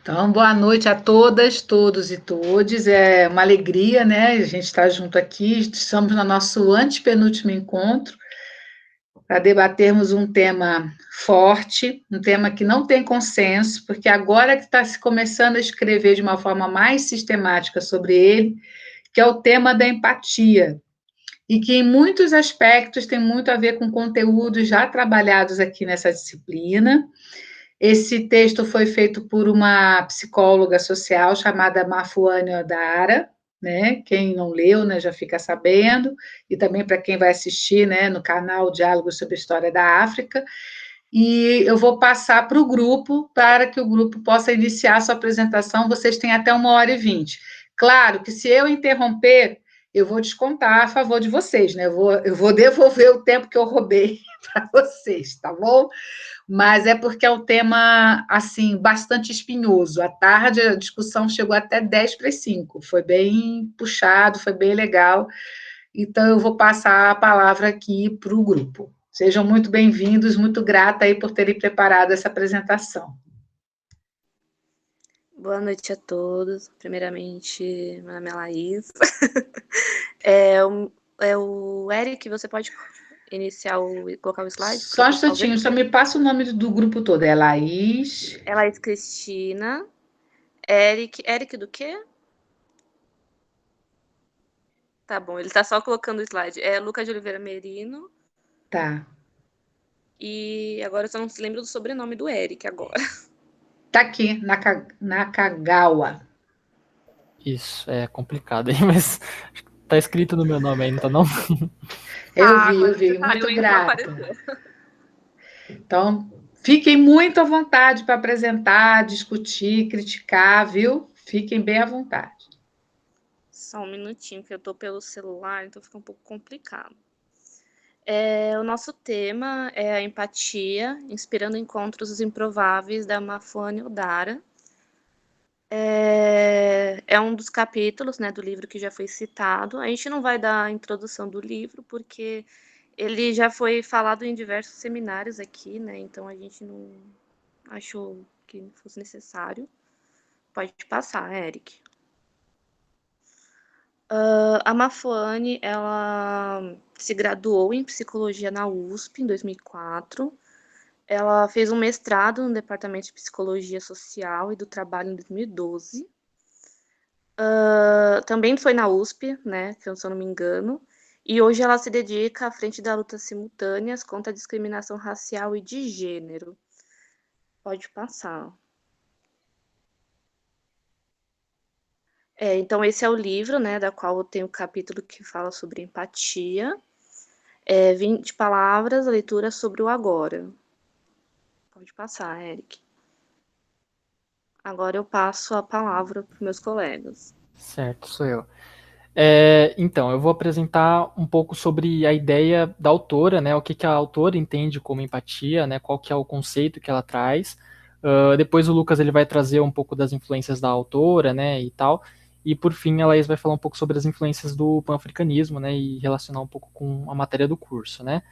Então, boa noite a todas, todos e todes. É uma alegria, né? A gente estar junto aqui. Estamos no nosso antepenúltimo encontro para debatermos um tema forte, um tema que não tem consenso, porque agora que está se começando a escrever de uma forma mais sistemática sobre ele, que é o tema da empatia, e que em muitos aspectos tem muito a ver com conteúdos já trabalhados aqui nessa disciplina. Esse texto foi feito por uma psicóloga social chamada Mafuane Odara, né? Quem não leu, né, já fica sabendo, e também para quem vai assistir, né, no canal Diálogos sobre a História da África. E eu vou passar para o grupo, para que o grupo possa iniciar a sua apresentação. Vocês têm até 1h20. Claro que se eu interromper, eu vou descontar a favor de vocês, né? Eu vou devolver o tempo que eu roubei para vocês, tá bom? Mas é porque é um tema, assim, bastante espinhoso. À tarde, a discussão chegou até 10 para as 5. Foi bem puxado, foi bem legal. Então, eu vou passar a palavra aqui para o grupo. Sejam muito bem-vindos, muito grata aí por terem preparado essa apresentação. Boa noite a todos. Primeiramente, meu nome é Laís. É o Eric, você pode colocar o slide? Só um instantinho, só me passa o nome do grupo todo. É Laís. É Laís Cristina. Eric do quê? Tá bom, ele tá só colocando o slide. É Lucas de Oliveira Merino. Tá. E agora eu só não se lembro do sobrenome do Eric agora. Tá aqui, Nakagawa. Isso, é complicado aí, mas tá escrito no meu nome ainda, não? Eu vi, muito grata. Então, fiquem muito à vontade para apresentar, discutir, criticar, viu? Fiquem bem à vontade. Só um minutinho, que eu tô pelo celular, então fica um pouco complicado. O nosso tema é a empatia, inspirando encontros improváveis, da Mafuane Odara. É um dos capítulos, né, do livro que já foi citado. A gente não vai dar a introdução do livro, porque ele já foi falado em diversos seminários aqui, né, então a gente não achou que fosse necessário. Pode passar, Eric. A Mafuane, ela se graduou em psicologia na USP em 2004. Ela fez um mestrado no Departamento de Psicologia Social e do Trabalho em 2012. Também foi na USP, né, se eu não me engano. E hoje ela se dedica à frente da luta simultâneas contra a discriminação racial e de gênero. Pode passar. Então, esse é o livro, né, da qual eu tenho o capítulo que fala sobre empatia. 20 palavras, leitura sobre o agora. Pode passar, Eric. Agora eu passo a palavra para os meus colegas. Certo, sou eu. Então, eu vou apresentar um pouco sobre a ideia da autora, né, o que a autora entende como empatia, né, qual que é o conceito que ela traz. Depois o Lucas ele vai trazer um pouco das influências da autora, né, e tal. E por fim a Laís vai falar um pouco sobre as influências do pan-africanismo, né, e relacionar um pouco com a matéria do curso, né.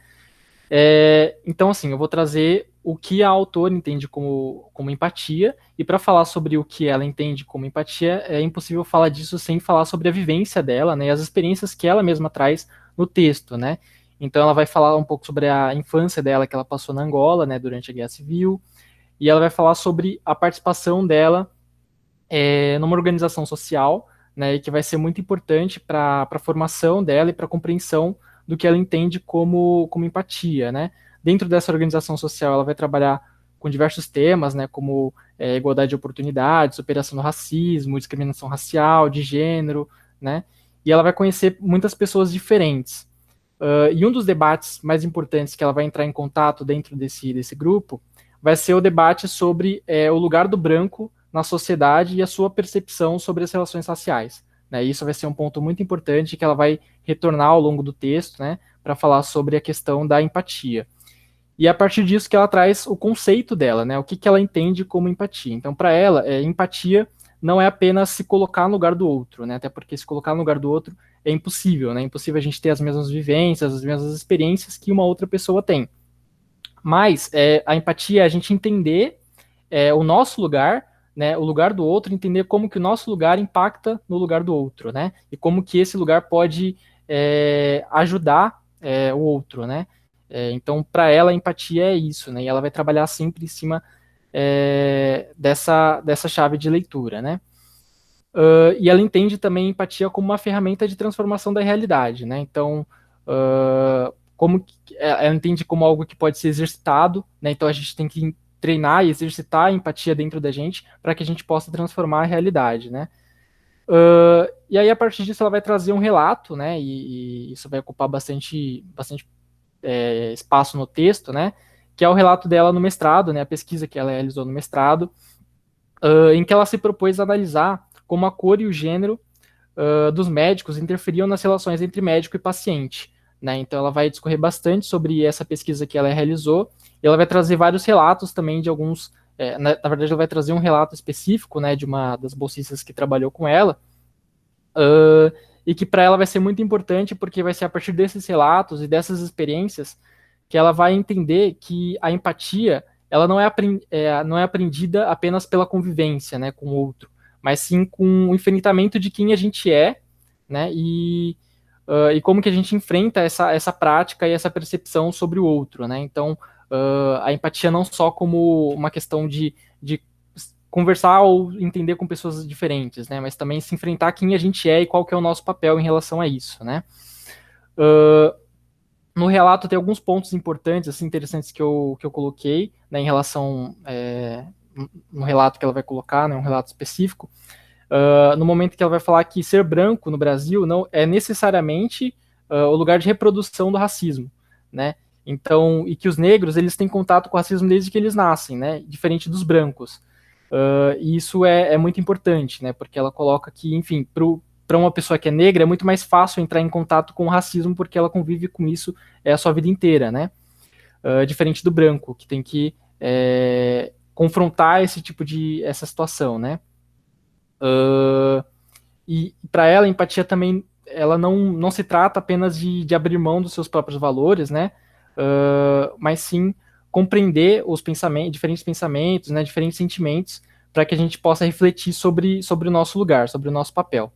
Então, assim, eu vou trazer o que a autora entende como empatia, e para falar sobre o que ela entende como empatia, é impossível falar disso sem falar sobre a vivência dela, né, e as experiências que ela mesma traz no texto, né. Então ela vai falar um pouco sobre a infância dela, que ela passou na Angola, né, durante a Guerra Civil, e ela vai falar sobre a participação dela numa organização social, né, que vai ser muito importante para a formação dela e para a compreensão do que ela entende como empatia, né. Dentro dessa organização social, ela vai trabalhar com diversos temas, né, como igualdade de oportunidades, superação do racismo, discriminação racial, de gênero, né, e ela vai conhecer muitas pessoas diferentes. E um dos debates mais importantes que ela vai entrar em contato dentro desse grupo vai ser o debate sobre o lugar do branco na sociedade e a sua percepção sobre as relações raciais, né? Isso vai ser um ponto muito importante que ela vai retornar ao longo do texto, né, para falar sobre a questão da empatia. E é a partir disso que ela traz o conceito dela, né, o que ela entende como empatia. Então, para ela, empatia não é apenas se colocar no lugar do outro, né, até porque se colocar no lugar do outro é impossível, né, é impossível a gente ter as mesmas vivências, as mesmas experiências que uma outra pessoa tem. Mas a empatia é a gente entender o nosso lugar né, o lugar do outro, entender como que o nosso lugar impacta no lugar do outro, né, e como que esse lugar pode ajudar o outro, né. Então, para ela, a empatia é isso, né, e ela vai trabalhar sempre em cima dessa chave de leitura, né. E ela entende também a empatia como uma ferramenta de transformação da realidade, né? Então, ela entende como algo que pode ser exercitado, né? Então a gente tem que treinar e exercitar a empatia dentro da gente para que a gente possa transformar a realidade, né? E aí a partir disso ela vai trazer um relato, né? E isso vai ocupar bastante espaço no texto, né? Que é o relato dela no mestrado, né? A pesquisa que ela realizou no mestrado, em que ela se propôs a analisar como a cor e o gênero dos médicos interferiam nas relações entre médico e paciente. Né? Então, ela vai discorrer bastante sobre essa pesquisa que ela realizou, e ela vai trazer vários relatos também de alguns. Na verdade, ela vai trazer um relato específico, né, de uma das bolsistas que trabalhou com ela, e que para ela vai ser muito importante, porque vai ser a partir desses relatos e dessas experiências que ela vai entender que a empatia ela não é aprendida apenas pela convivência, né, com o outro, mas sim com o enfrentamento de quem a gente é, né, e como que a gente enfrenta essa prática e essa percepção sobre o outro, né. Então, a empatia não só como uma questão de conversar ou entender com pessoas diferentes, né, mas também se enfrentar quem a gente é e qual que é o nosso papel em relação a isso, né. No relato tem alguns pontos importantes, assim, interessantes que eu coloquei, né, em relação no relato que ela vai colocar, né, um relato específico, no momento que ela vai falar que ser branco no Brasil não é necessariamente o lugar de reprodução do racismo, né? Então, e que os negros eles têm contato com o racismo desde que eles nascem, né? Diferente dos brancos. E isso é muito importante, né? Porque ela coloca que, enfim, para uma pessoa que é negra é muito mais fácil entrar em contato com o racismo porque ela convive com isso a sua vida inteira, né? Diferente do branco, que tem que confrontar essa situação, né? E para ela, a empatia também, ela não se trata apenas de abrir mão dos seus próprios valores, né? Mas sim compreender os diferentes pensamentos, né? Diferentes sentimentos, para que a gente possa refletir sobre o nosso lugar, sobre o nosso papel.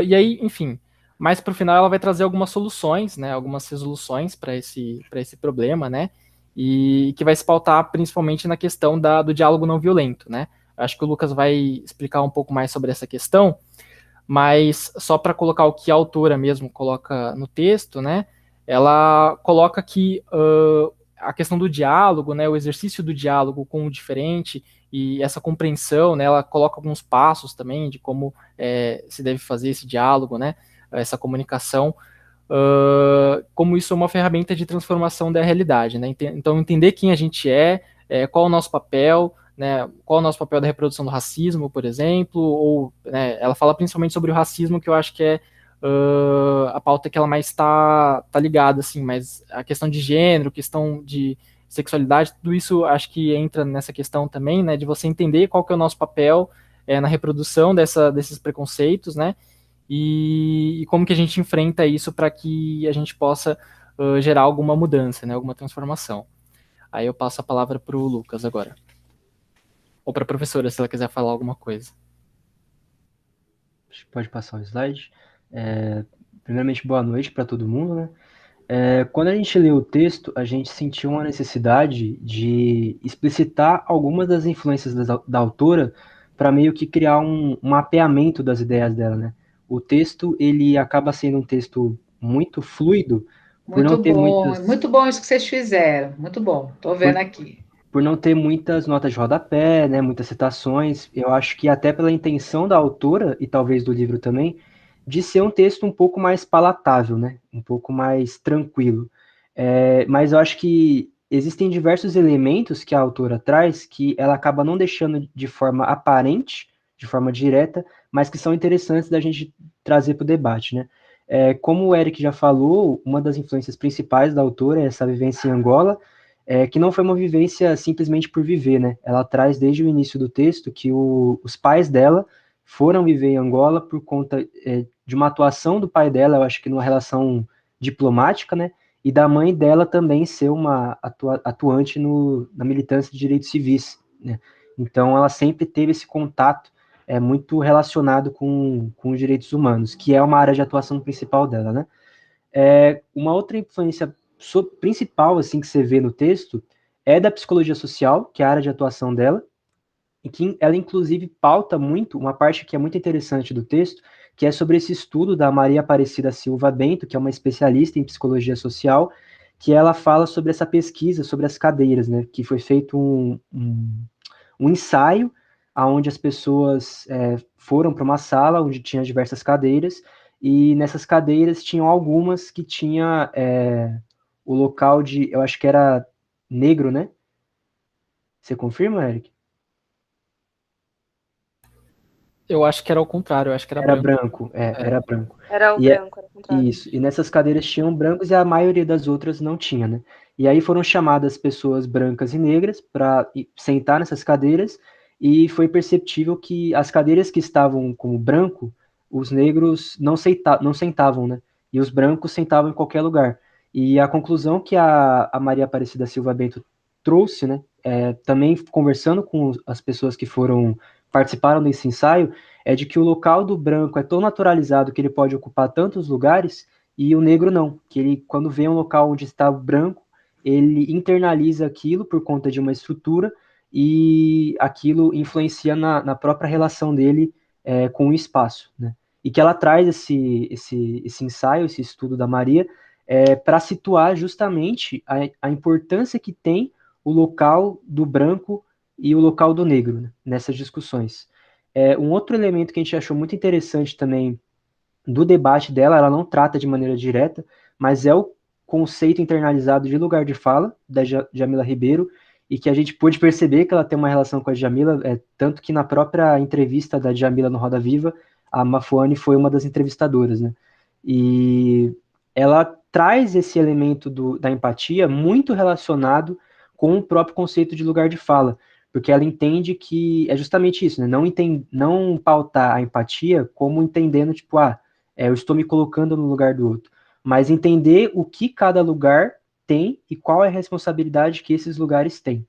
E aí, enfim, mais para o final ela vai trazer algumas soluções, né? Algumas resoluções para esse problema, né? E que vai se pautar principalmente na questão do diálogo não violento, né? Acho que o Lucas vai explicar um pouco mais sobre essa questão, mas só para colocar o que a autora mesmo coloca no texto, né? Ela coloca que a questão do diálogo, né? O exercício do diálogo com o diferente e essa compreensão, né? Ela coloca alguns passos também de como se deve fazer esse diálogo, né? Essa comunicação, como isso é uma ferramenta de transformação da realidade, né? Então entender quem a gente qual é o nosso papel, né, qual é o nosso papel da reprodução do racismo, por exemplo, ou né, ela fala principalmente sobre o racismo, que eu acho que é a pauta que ela mais está ligada, assim, mas a questão de gênero, questão de sexualidade, tudo isso acho que entra nessa questão também, né, de você entender qual que é o nosso papel na reprodução desses preconceitos, né, e como que a gente enfrenta isso para que a gente possa gerar alguma mudança, né, alguma transformação. Aí eu passo a palavra para o Lucas agora. Ou para a professora, se ela quiser falar alguma coisa. Pode passar o slide. Primeiramente, boa noite para todo mundo, né? Quando a gente leu o texto, a gente sentiu uma necessidade de explicitar algumas das influências da autora para meio que criar um mapeamento das ideias dela, né? O texto, ele acaba sendo um texto muito fluido, por não ter muitas... Muito bom isso que vocês fizeram, muito bom, estou vendo aqui. Por não ter muitas notas de rodapé, né, muitas citações, eu acho que até pela intenção da autora, e talvez do livro também, de ser um texto um pouco mais palatável, né, um pouco mais tranquilo. Mas eu acho que existem diversos elementos que a autora traz que ela acaba não deixando de forma aparente, de forma direta, mas que são interessantes da gente trazer para o debate, né. Como o Eric já falou, uma das influências principais da autora é essa vivência em Angola, que não foi uma vivência simplesmente por viver, né? Ela traz desde o início do texto que os pais dela foram viver em Angola por conta de uma atuação do pai dela, eu acho que numa relação diplomática, né? E da mãe dela também ser uma atuante na militância de direitos civis, né? Então, ela sempre teve esse contato muito relacionado com os direitos humanos, que é uma área de atuação principal dela, né? Uma outra influência principal, assim, que você vê no texto é da psicologia social, que é a área de atuação dela, e que ela, inclusive, pauta muito, uma parte que é muito interessante do texto, que é sobre esse estudo da Maria Aparecida Silva Bento, que é uma especialista em psicologia social, que ela fala sobre essa pesquisa, sobre as cadeiras, né, que foi feito um ensaio onde as pessoas foram para uma sala onde tinha diversas cadeiras, e nessas cadeiras tinham algumas que tinha o local de, eu acho que era negro, né? Você confirma, Eric? Eu acho que era ao contrário, eu acho que era Era branco. branco, era branco. Era o E branco, era o contrário. isso, e nessas cadeiras tinham brancos e a maioria das outras não tinha, né? E aí foram chamadas pessoas brancas e negras para sentar nessas cadeiras, e foi perceptível que as cadeiras que estavam como branco, os negros não sentavam, né? E os brancos sentavam em qualquer lugar. E a conclusão que a Maria Aparecida Silva Bento trouxe, né? Também conversando com as pessoas que participaram desse ensaio, é de que o local do branco é tão naturalizado que ele pode ocupar tantos lugares e o negro não, que ele, quando vê um local onde está o branco, ele internaliza aquilo por conta de uma estrutura e aquilo influencia na própria relação dele com o espaço, né? E que ela traz esse ensaio, esse estudo da Maria, para situar justamente a importância que tem o local do branco e o local do negro, né, nessas discussões. Um outro elemento que a gente achou muito interessante também do debate dela, ela não trata de maneira direta, mas é o conceito internalizado de lugar de fala da Jamila Ribeiro, e que a gente pôde perceber que ela tem uma relação com a Jamila, tanto que na própria entrevista da Jamila no Roda Viva, a Mafuane foi uma das entrevistadoras, né? E ela traz esse elemento da empatia muito relacionado com o próprio conceito de lugar de fala, porque ela entende que é justamente isso, né? Não pautar a empatia como entendendo, tipo, eu estou me colocando no lugar do outro, mas entender o que cada lugar tem e qual é a responsabilidade que esses lugares têm.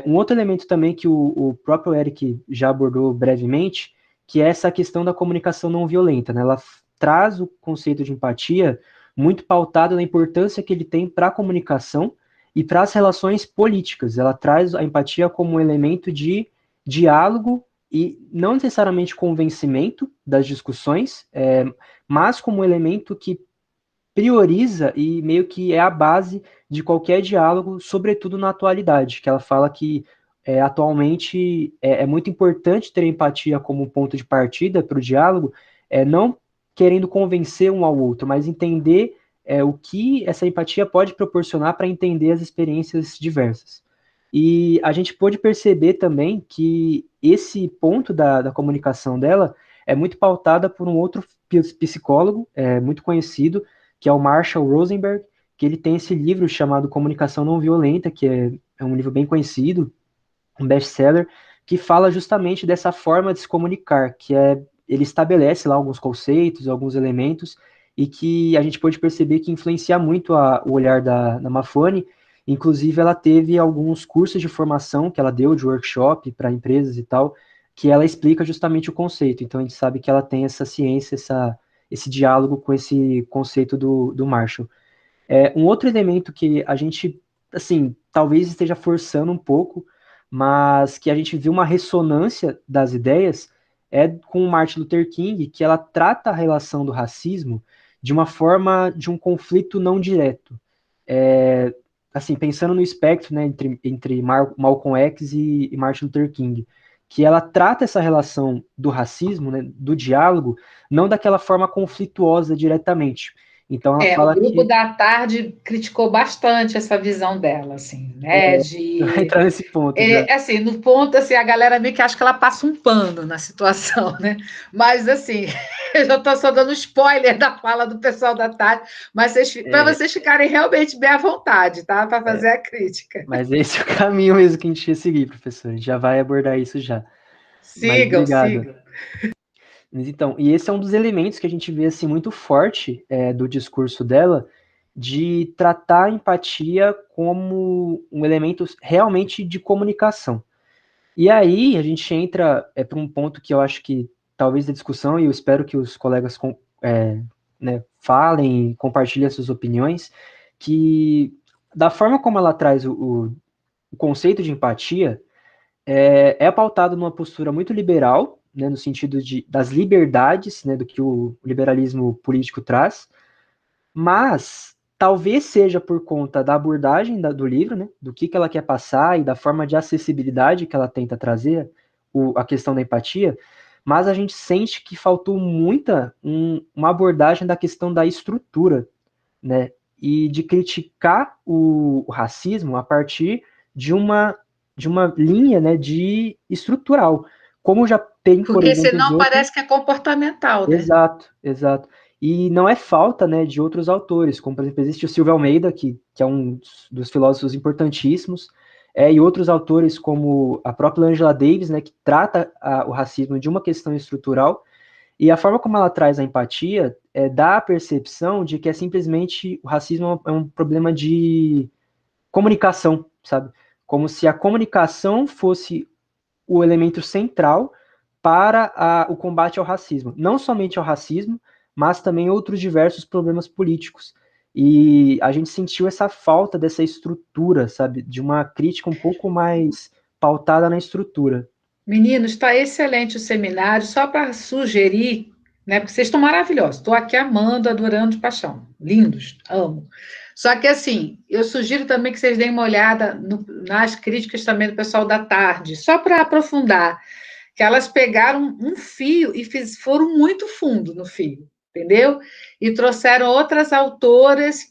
Um outro elemento também que o próprio Eric já abordou brevemente, que é essa questão da comunicação não violenta, né? Ela traz o conceito de empatia muito pautado na importância que ele tem para a comunicação e para as relações políticas. Ela traz a empatia como um elemento de diálogo e não necessariamente convencimento das discussões, mas como um elemento que prioriza e meio que é a base de qualquer diálogo, sobretudo na atualidade, que ela fala que atualmente é muito importante ter empatia como ponto de partida para o diálogo, não querendo convencer um ao outro, mas entender o que essa empatia pode proporcionar para entender as experiências diversas. E a gente pôde perceber também que esse ponto da comunicação dela é muito pautada por um outro psicólogo muito conhecido, que é o Marshall Rosenberg, que ele tem esse livro chamado Comunicação Não Violenta, que é um livro bem conhecido, um best-seller, que fala justamente dessa forma de se comunicar, ele estabelece lá alguns conceitos, alguns elementos, e que a gente pode perceber que influencia muito o olhar da Mafone. Inclusive, ela teve alguns cursos de formação que ela deu, de workshop para empresas e tal, que ela explica justamente o conceito. Então, a gente sabe que ela tem essa ciência, esse diálogo com esse conceito do Marshall. Um outro elemento que a gente, assim, talvez esteja forçando um pouco, mas que a gente viu uma ressonância das ideias é com o Martin Luther King, que ela trata a relação do racismo de uma forma de um conflito não direto. Assim, pensando no espectro, né, entre Malcolm X e Martin Luther King, que ela trata essa relação do racismo, né, do diálogo, não daquela forma conflituosa diretamente. Então ela O fala grupo que da tarde criticou bastante essa visão dela, assim, né? vai entrar nesse ponto já. Assim, no ponto, assim, a galera meio que acha que ela passa um pano na situação, né? Mas, assim, eu já estou só dando spoiler da fala do pessoal da tarde, mas para vocês ficarem realmente bem à vontade, tá? Para fazer a crítica. Mas esse é o caminho mesmo que a gente ia seguir, professor. A gente já vai abordar isso já. Mas Sigam, obrigado. sigam. Mas então, e esse é um dos elementos que a gente vê assim muito forte do discurso dela, de tratar a empatia como um elemento realmente de comunicação. E aí a gente entra para um ponto que eu acho que talvez da discussão, e eu espero que os colegas né, falem, compartilhem suas opiniões, que da forma como ela traz o conceito de empatia, é pautado numa postura muito liberal, né, no sentido das liberdades, né, do que o liberalismo político traz, mas talvez seja por conta da abordagem do livro, né, do que ela quer passar e da forma de acessibilidade que ela tenta trazer, a questão da empatia, mas a gente sente que faltou uma abordagem da questão da estrutura, né, e de criticar o racismo a partir de uma linha, né, de estrutural, como já tem, por Porque exemplo, senão parece que é comportamental, né? exato, exato. E não é falta, né, de outros autores, como, por exemplo, existe o Silvio Almeida, que é um dos filósofos importantíssimos, e outros autores como a própria Angela Davis, né, que trata o racismo de uma questão estrutural, e a forma como ela traz a empatia dá a percepção de que simplesmente o racismo é um problema de comunicação, sabe? Como se a comunicação fosse o elemento central para o combate ao racismo. Não somente ao racismo, mas também outros diversos problemas políticos. E a gente sentiu essa falta dessa estrutura, sabe? De uma crítica um pouco mais pautada na estrutura. Meninos, está excelente o seminário, só para sugerir, né? Porque vocês estão maravilhosos. Estou aqui amando, adorando de paixão. Lindos, amo. Só que assim, eu sugiro também que vocês deem uma olhada nas críticas também do pessoal da tarde, só para aprofundar, que elas pegaram um fio e foram muito fundo no fio, entendeu? E trouxeram outras autoras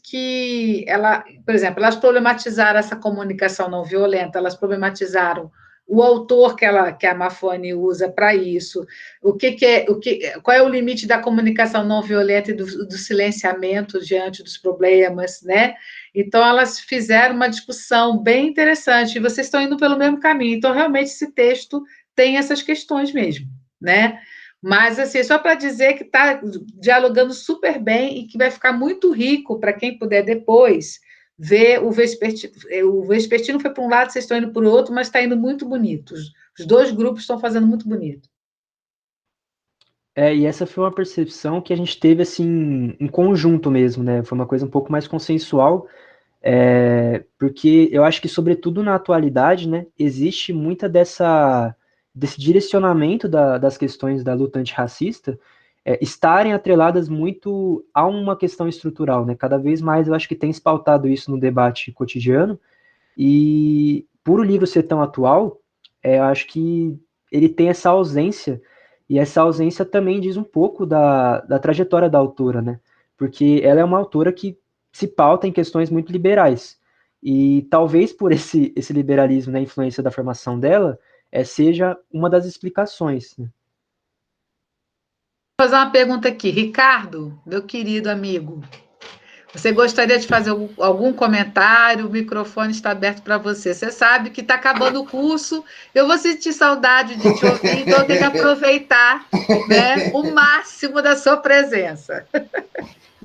por exemplo, elas problematizaram essa comunicação não violenta, elas problematizaram o autor que a Mafone usa para isso, qual é o limite da comunicação não violenta e do silenciamento diante dos problemas, né? Então, elas fizeram uma discussão bem interessante, e vocês estão indo pelo mesmo caminho. Então, realmente, esse texto tem essas questões mesmo, né? Mas, assim, só para dizer que está dialogando super bem e que vai ficar muito rico para quem puder depois ver o Vespertino. O Vespertino foi para um lado, vocês estão indo para o outro, mas está indo muito bonito. Os dois grupos estão fazendo muito bonito. E essa foi uma percepção que a gente teve, assim, em conjunto mesmo, né? Foi uma coisa um pouco mais consensual, porque eu acho que, sobretudo na atualidade, né, existe muita desse direcionamento das questões da luta antirracista estarem atreladas muito a uma questão estrutural, né? Cada vez mais eu acho que tem se pautado isso no debate cotidiano, e por o livro ser tão atual, eu acho que ele tem essa ausência, e essa ausência também diz um pouco da trajetória da autora, né? Porque ela é uma autora que se pauta em questões muito liberais. E talvez por esse liberalismo, né, influência da formação dela, seja uma das explicações, né? Vou fazer uma pergunta aqui. Ricardo, meu querido amigo, você gostaria de fazer algum comentário? O microfone está aberto para você. Você sabe que está acabando o curso, eu vou sentir saudade de te ouvir, então eu tenho que aproveitar, né, o máximo da sua presença.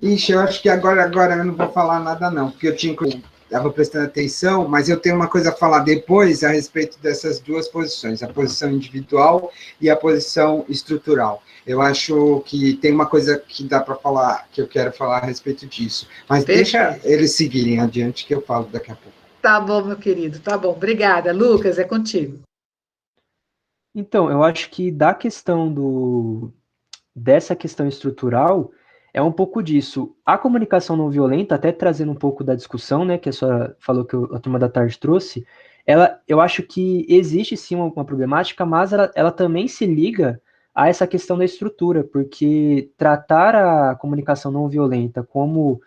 Ixi, eu acho que agora eu não vou falar nada, não, porque eu estava prestando atenção, mas eu tenho uma coisa a falar depois a respeito dessas duas posições, a posição individual e a posição estrutural. Eu acho que tem uma coisa que dá para falar, que eu quero falar a respeito disso, mas deixa eles seguirem adiante que eu falo daqui a pouco. Tá bom, meu querido, tá bom. Obrigada. Lucas, é contigo. Então, eu acho que dessa questão estrutural, é um pouco disso. A comunicação não violenta, até trazendo um pouco da discussão, né, que a senhora falou que a turma da tarde trouxe, eu acho que existe sim uma problemática, mas ela também se liga a essa questão da estrutura, porque tratar a comunicação não violenta como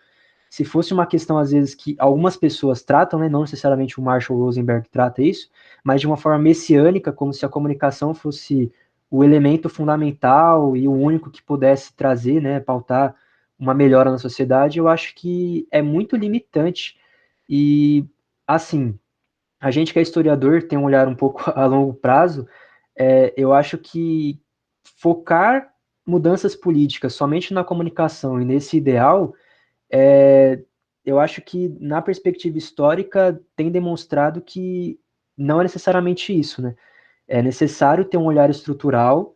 se fosse uma questão, às vezes, que algumas pessoas tratam, né, não necessariamente o Marshall Rosenberg trata isso, mas de uma forma messiânica, como se a comunicação fosse o elemento fundamental e o único que pudesse trazer, né, pautar uma melhora na sociedade, eu acho que é muito limitante. E, assim, a gente que é historiador tem um olhar um pouco a longo prazo, eu acho que focar mudanças políticas somente na comunicação e nesse ideal, eu acho que na perspectiva histórica tem demonstrado que não é necessariamente isso, né? É necessário ter um olhar estrutural,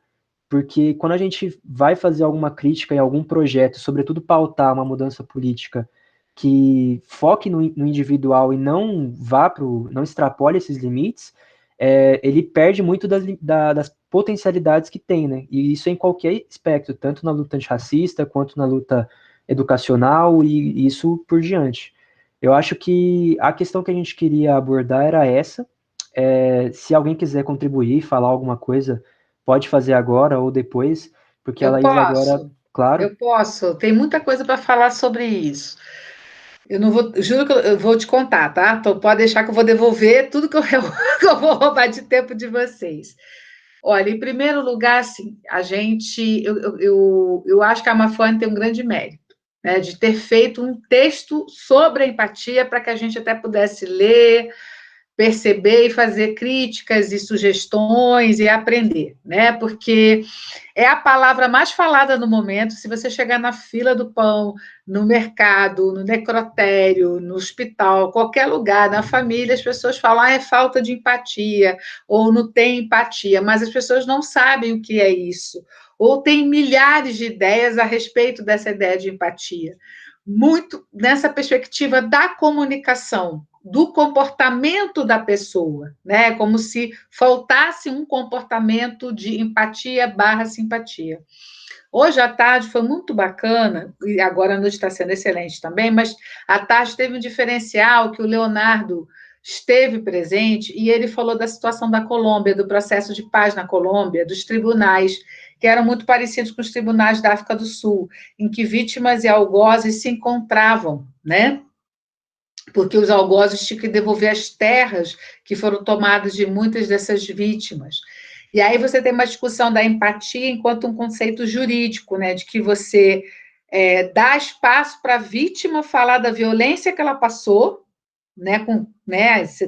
porque quando a gente vai fazer alguma crítica em algum projeto, sobretudo pautar uma mudança política que foque no individual e não não extrapole esses limites, ele perde muito das potencialidades que tem, né? E isso é em qualquer aspecto, tanto na luta antirracista, quanto na luta educacional e isso por diante. Eu acho que a questão que a gente queria abordar era essa. Se alguém quiser contribuir, falar alguma coisa, pode fazer agora ou depois, porque a Eu Laís agora, posso, claro. eu posso. Tem muita coisa para falar sobre isso. Eu não vou, juro que eu vou te contar, tá? Então pode deixar que eu vou devolver tudo que eu, que eu vou roubar de tempo de vocês. Olha, em primeiro lugar, assim, eu acho que a Mafone tem um grande mérito, né, de ter feito um texto sobre a empatia para que a gente até pudesse ler, perceber e fazer críticas e sugestões e aprender, né? Porque é a palavra mais falada no momento. Se você chegar na fila do pão, no mercado, no necrotério, no hospital, qualquer lugar, na família, as pessoas falam, é falta de empatia, ou não tem empatia, mas as pessoas não sabem o que é isso, ou tem milhares de ideias a respeito dessa ideia de empatia. Muito nessa perspectiva da comunicação, do comportamento da pessoa, né? Como se faltasse um comportamento de empatia/simpatia. Hoje à tarde foi muito bacana, e agora a noite está sendo excelente também, mas à tarde teve um diferencial que o Leonardo esteve presente e ele falou da situação da Colômbia, do processo de paz na Colômbia, dos tribunais, que eram muito parecidos com os tribunais da África do Sul, em que vítimas e algozes se encontravam, né? Porque os algozes tinham que devolver as terras que foram tomadas de muitas dessas vítimas. E aí você tem uma discussão da empatia enquanto um conceito jurídico, né, de que você dá espaço para a vítima falar da violência que ela passou, né, você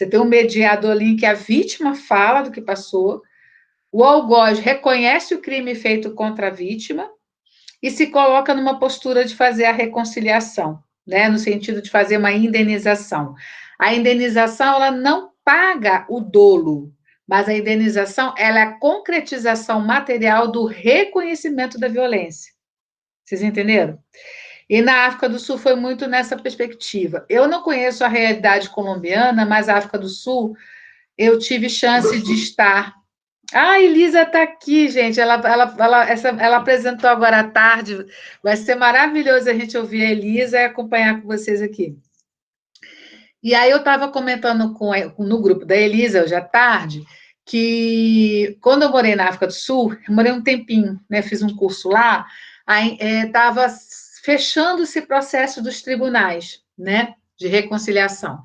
tem um mediador ali em que a vítima fala do que passou, o algoz reconhece o crime feito contra a vítima e se coloca numa postura de fazer a reconciliação, né, no sentido de fazer uma indenização. A indenização, ela não paga o dolo, mas a indenização, ela é a concretização material do reconhecimento da violência. Vocês entenderam? E na África do Sul foi muito nessa perspectiva. Eu não conheço a realidade colombiana, mas a África do Sul, eu tive chance de estar. Ah, Elisa está aqui, gente. Ela apresentou agora à tarde. Vai ser maravilhoso a gente ouvir a Elisa e acompanhar com vocês aqui. E aí eu estava comentando no grupo da Elisa, hoje à tarde, que quando eu morei na África do Sul, eu morei um tempinho, né? Fiz um curso lá, aí estava fechando esse processo dos tribunais, né? De reconciliação.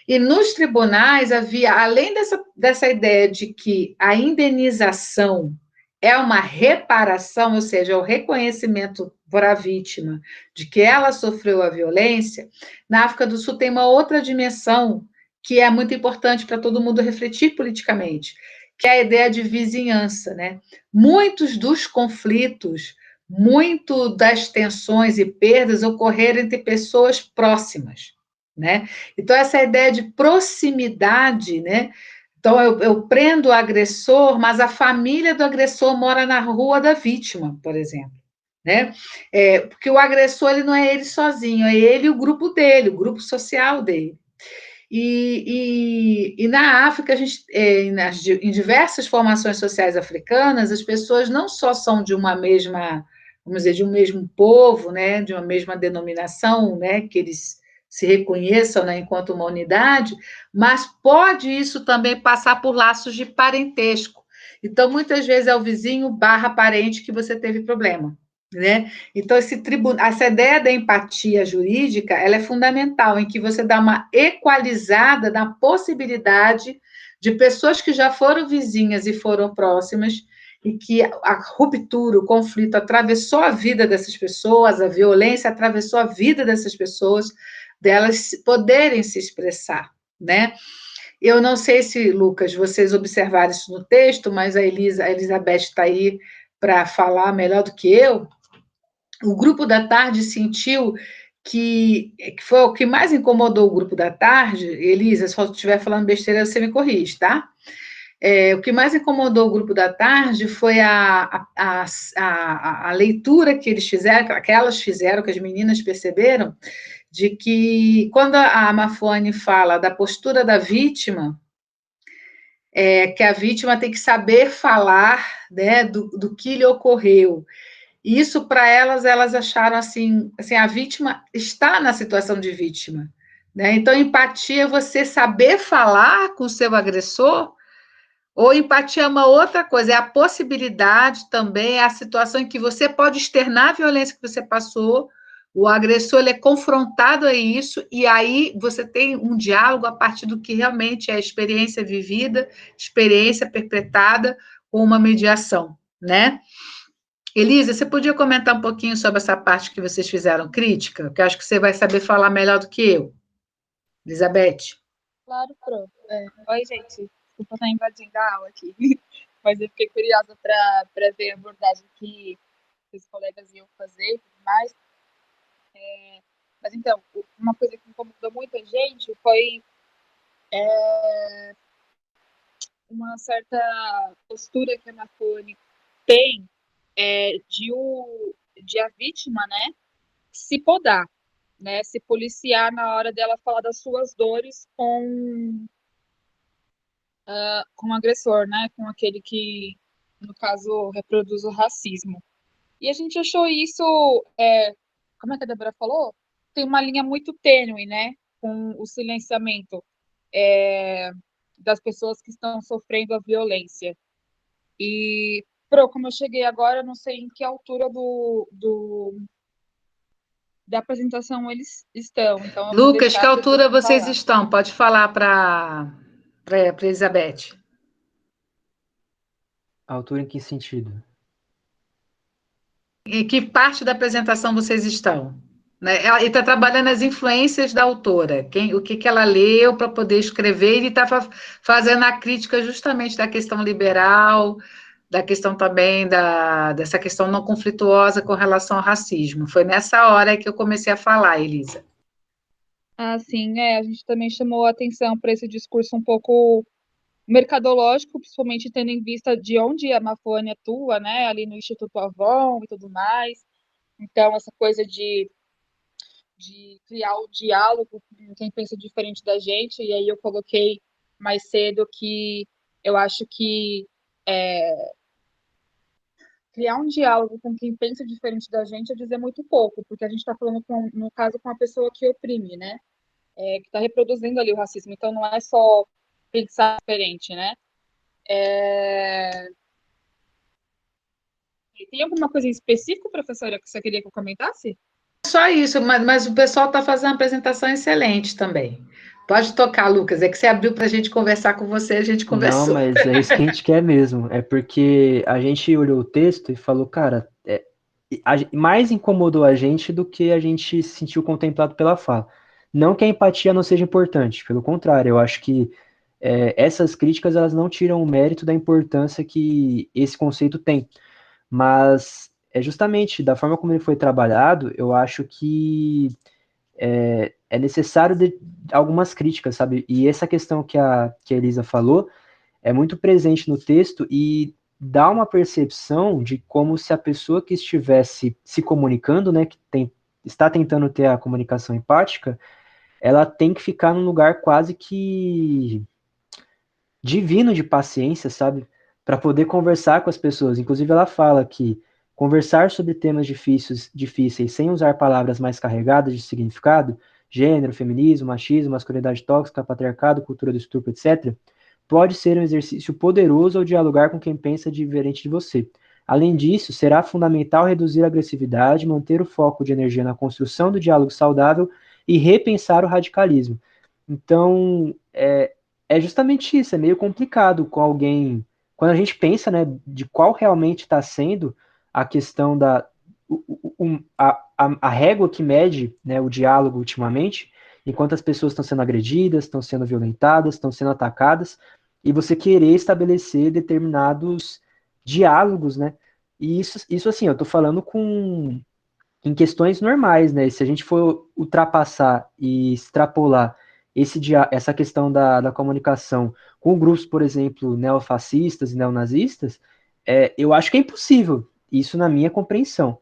E nos tribunais havia, além dessa ideia de que a indenização é uma reparação, ou seja, é o reconhecimento para a vítima de que ela sofreu a violência, na África do Sul tem uma outra dimensão que é muito importante para todo mundo refletir politicamente, que é a ideia de vizinhança, né? Muitos dos conflitos, muito das tensões e perdas ocorreram entre pessoas próximas, né? Então, essa ideia de proximidade, né? Então, eu prendo o agressor, mas a família do agressor mora na rua da vítima, por exemplo, né? Porque o agressor ele não é ele sozinho, é ele e o grupo dele, o grupo social dele. E na África, em diversas formações sociais africanas, as pessoas não só são de uma mesma, vamos dizer, de um mesmo povo, né, de uma mesma denominação, né, que eles se reconheçam, né, enquanto uma unidade, mas pode isso também passar por laços de parentesco. Então, muitas vezes é o vizinho / parente que você teve problema, né? Então, essa ideia da empatia jurídica, ela é fundamental, em que você dá uma equalizada na possibilidade de pessoas que já foram vizinhas e foram próximas, e que a ruptura, o conflito atravessou a vida dessas pessoas, a violência atravessou a vida dessas pessoas, delas poderem se expressar, né? Eu não sei se, Lucas, vocês observaram isso no texto, mas a Elizabeth está aí para falar melhor do que eu. O grupo da tarde sentiu que foi o que mais incomodou o grupo da tarde, Elisa, se eu estiver falando besteira, você me corrige, tá? O que mais incomodou o grupo da tarde foi a leitura que eles fizeram, que elas fizeram, que as meninas perceberam, de que quando a Mafone fala da postura da vítima, que a vítima tem que saber falar, né, do que lhe ocorreu. Isso, para elas acharam assim, a vítima está na situação de vítima. Né? Então, empatia é você saber falar com o seu agressor, ou empatia é uma outra coisa, é a possibilidade também, é a situação em que você pode externar a violência que você passou, o agressor ele é confrontado a isso, e aí você tem um diálogo a partir do que realmente é a experiência vivida, experiência perpetrada, com uma mediação, né? Elisa, você podia comentar um pouquinho sobre essa parte que vocês fizeram crítica? Que eu acho que você vai saber falar melhor do que eu. Elizabeth. Claro, Pro. Oi, gente. Desculpa estar invadindo a aula aqui. Mas eu fiquei curiosa para ver a abordagem que os colegas iam fazer e tudo mais. Mas então, uma coisa que incomodou muito a gente foi uma certa postura que a Mafone tem de a vítima, né, se podar, né, se policiar na hora dela falar das suas dores com o agressor, né, com aquele que, no caso, reproduz o racismo. E a gente achou isso, como é que a Débora falou? Tem uma linha muito tênue, né, com o silenciamento das pessoas que estão sofrendo a violência. E, como eu cheguei agora, eu não sei em que altura da apresentação eles estão. Então, Lucas, que altura vocês estão? Pode falar para Elizabeth. A altura em que sentido? Em que parte da apresentação vocês estão? Né? Ela está trabalhando as influências da autora, o que ela leu para poder escrever, e está fazendo a crítica justamente da questão liberal, da questão também dessa questão não conflituosa com relação ao racismo. Foi nessa hora que eu comecei a falar, Elisa. Ah, sim, a gente também chamou a atenção para esse discurso um pouco mercadológico, principalmente tendo em vista de onde a Mafone atua, né, ali no Instituto Avon e tudo mais. Então, essa coisa de criar o diálogo com quem pensa diferente da gente, e aí eu coloquei mais cedo que eu acho que criar um diálogo com quem pensa diferente da gente é dizer muito pouco, porque a gente está falando, no caso, com uma pessoa que oprime, né? Que está reproduzindo ali o racismo. Então, não é só pensar diferente, né? Tem alguma coisa em específico, professora, que você queria que eu comentasse? Só isso, mas o pessoal está fazendo uma apresentação excelente também. Pode tocar, Lucas, é que você abriu para a gente conversar com você, a gente conversou. Não, mas é isso que a gente quer mesmo. É porque a gente olhou o texto e falou, cara, mais incomodou a gente do que a gente se sentiu contemplado pela fala. Não que a empatia não seja importante, pelo contrário, eu acho que essas críticas elas não tiram o mérito da importância que esse conceito tem. Mas é justamente da forma como ele foi trabalhado, eu acho que é necessário algumas críticas, sabe? E essa questão que a Elisa falou é muito presente no texto e dá uma percepção de como se a pessoa que estivesse se comunicando, né, que está tentando ter a comunicação empática, ela tem que ficar num lugar quase que divino de paciência, sabe? Para poder conversar com as pessoas. Inclusive, ela fala que conversar sobre temas difíceis sem usar palavras mais carregadas de significado, gênero, feminismo, machismo, masculinidade tóxica, patriarcado, cultura do estupro, etc., pode ser um exercício poderoso ao dialogar com quem pensa diferente de você. Além disso, será fundamental reduzir a agressividade, manter o foco de energia na construção do diálogo saudável e repensar o radicalismo. Então, é justamente isso, é meio complicado com alguém, quando a gente pensa, né, de qual realmente está sendo a questão a régua que mede, né, o diálogo ultimamente, enquanto as pessoas estão sendo agredidas, estão sendo violentadas, estão sendo atacadas, e você querer estabelecer determinados diálogos, né, e isso assim, eu estou falando em questões normais, né, se a gente for ultrapassar e extrapolar essa questão da comunicação com grupos, por exemplo, neofascistas e neonazistas, eu acho que é impossível, isso na minha compreensão.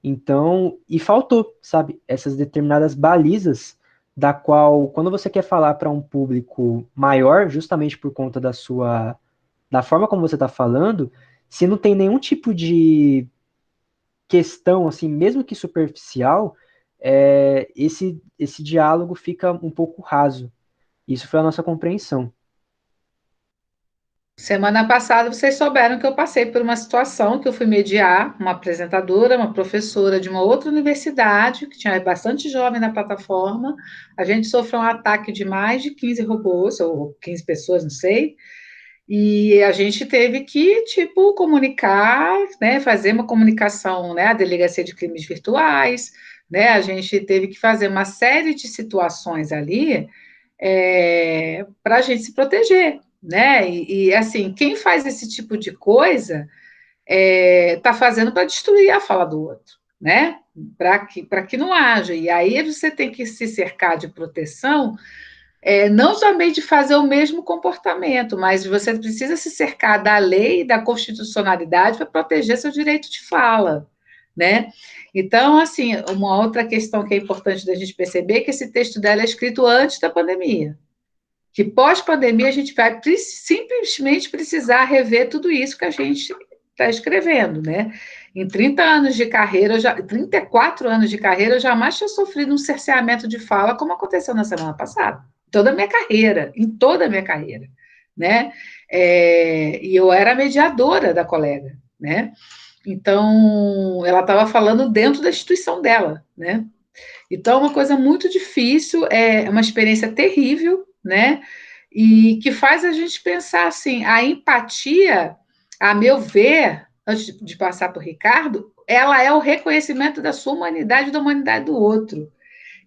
Então, e faltou, sabe, essas determinadas balizas da qual, quando você quer falar para um público maior, justamente por conta da forma como você está falando, se não tem nenhum tipo de questão, assim, mesmo que superficial, esse diálogo fica um pouco raso. Isso foi a nossa compreensão. Semana passada, vocês souberam que eu passei por uma situação que eu fui mediar uma apresentadora, uma professora de uma outra universidade, que tinha bastante jovem na plataforma. A gente sofreu um ataque de mais de 15 robôs, ou 15 pessoas, não sei, e a gente teve que, tipo, comunicar, né, fazer uma comunicação, né, à Delegacia de Crimes Virtuais, né, a gente teve que fazer uma série de situações ali para a gente se proteger, né? Assim, quem faz esse tipo de coisa está fazendo para destruir a fala do outro, né? Para que não haja. E aí você tem que se cercar de proteção, não somente de fazer o mesmo comportamento, mas você precisa se cercar da lei e da constitucionalidade para proteger seu direito de fala, né? Então, assim, uma outra questão que é importante da gente perceber é que esse texto dela é escrito antes da pandemia, que pós-pandemia a gente vai simplesmente precisar rever tudo isso que a gente está escrevendo, né? Em 30 anos de carreira, 34 anos de carreira, eu jamais tinha sofrido um cerceamento de fala como aconteceu na semana passada. Em toda a minha carreira, né? E eu era mediadora da colega, né? Então, ela estava falando dentro da instituição dela, né? Então, é uma coisa muito difícil, é uma experiência terrível, né? E que faz a gente pensar assim, a empatia, a meu ver, antes de passar para o Ricardo, ela é o reconhecimento da sua humanidade e da humanidade do outro.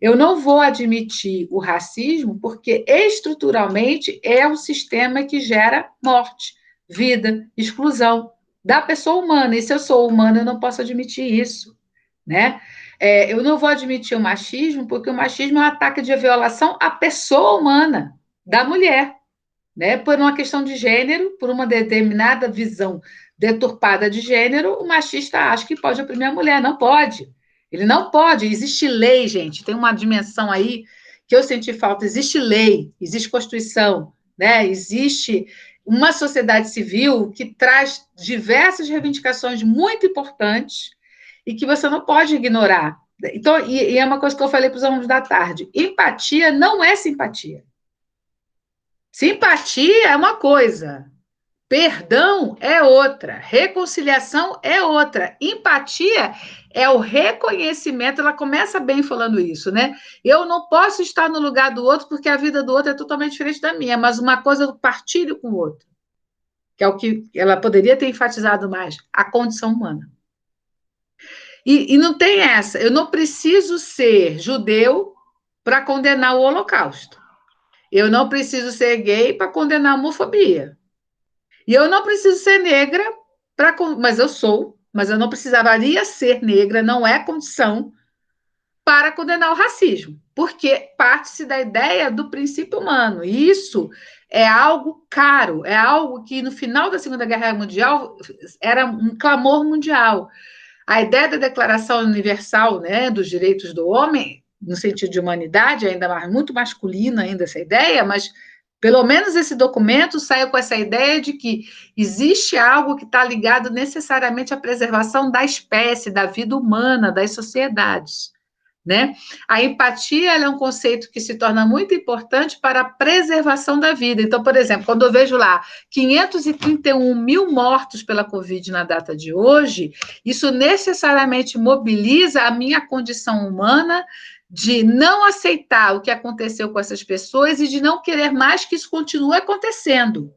Eu não vou admitir o racismo porque estruturalmente é um sistema que gera morte, vida, exclusão da pessoa humana. E se eu sou humana, eu não posso admitir isso, né? Eu não vou admitir o machismo, porque o machismo é um ataque de violação à pessoa humana, da mulher, né? Por uma questão de gênero, por uma determinada visão deturpada de gênero, o machista acha que pode oprimir a mulher. Não pode. Ele não pode. Existe lei, gente. Tem uma dimensão aí que eu senti falta. Existe lei, existe Constituição, né? Existe uma sociedade civil que traz diversas reivindicações muito importantes e que você não pode ignorar. Então, e é uma coisa que eu falei para os alunos da tarde: empatia não é simpatia. Simpatia é uma coisa, perdão é outra, reconciliação é outra, empatia é o reconhecimento. Ela começa bem falando isso, né? Eu não posso estar no lugar do outro porque a vida do outro é totalmente diferente da minha, mas uma coisa eu partilho com o outro, que é o que ela poderia ter enfatizado mais, a condição humana. E não tem essa, eu não preciso ser judeu para condenar o Holocausto. Eu não preciso ser gay para condenar a homofobia. E eu não preciso ser negra, mas eu sou, mas eu não precisaria ser negra, não é condição para condenar o racismo, porque parte-se da ideia do princípio humano. E isso é algo caro, é algo que no final da Segunda Guerra Mundial era um clamor mundial. A ideia da Declaração Universal, né, dos Direitos do Homem, no sentido de humanidade, ainda mais, muito masculina ainda essa ideia, mas pelo menos esse documento saiu com essa ideia de que existe algo que está ligado necessariamente à preservação da espécie, da vida humana, das sociedades, né? A empatia é um conceito que se torna muito importante para a preservação da vida. Então, por exemplo, quando eu vejo lá 531 mil mortos pela Covid na data de hoje, isso necessariamente mobiliza a minha condição humana de não aceitar o que aconteceu com essas pessoas e de não querer mais que isso continue acontecendo.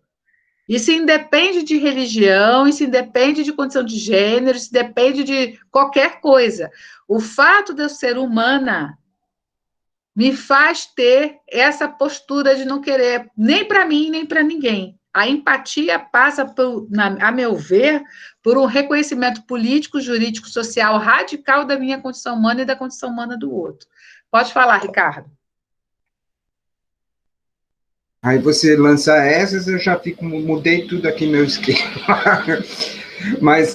Isso independe de religião, isso independe de condição de gênero, isso depende de qualquer coisa. O fato de eu ser humana me faz ter essa postura de não querer nem para mim, nem para ninguém. A empatia passa, a meu ver, por um reconhecimento político, jurídico, social radical da minha condição humana e da condição humana do outro. Pode falar, Ricardo. Aí você lança essas, eu já mudei tudo aqui meu esquema. Mas,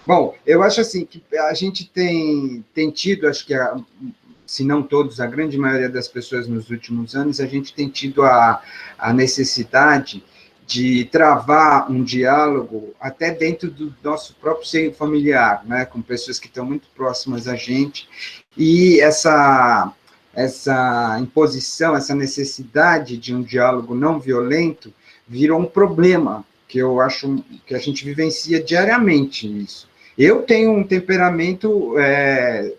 bom, eu acho assim, que a gente tem tido, acho que, se não todos, a grande maioria das pessoas nos últimos anos, a gente tem tido a necessidade de travar um diálogo até dentro do nosso próprio seio familiar, né, com pessoas que estão muito próximas a gente, e essa imposição, essa necessidade de um diálogo não violento virou um problema, que eu acho que a gente vivencia diariamente isso. Eu tenho um temperamento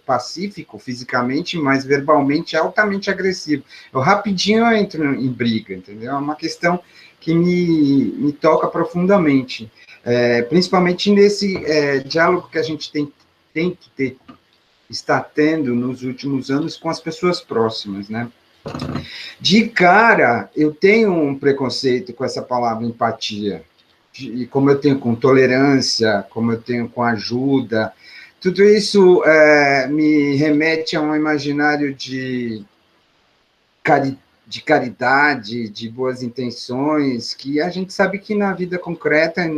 pacífico, fisicamente, mas verbalmente altamente agressivo. Eu rapidinho entro em briga, entendeu? É uma questão que me toca profundamente, principalmente nesse diálogo que a gente tem que está tendo nos últimos anos com as pessoas próximas, né? De cara, eu tenho um preconceito com essa palavra empatia, e como eu tenho com tolerância, como eu tenho com ajuda, tudo isso me remete a um imaginário de caridade, de boas intenções, que a gente sabe que na vida concreta e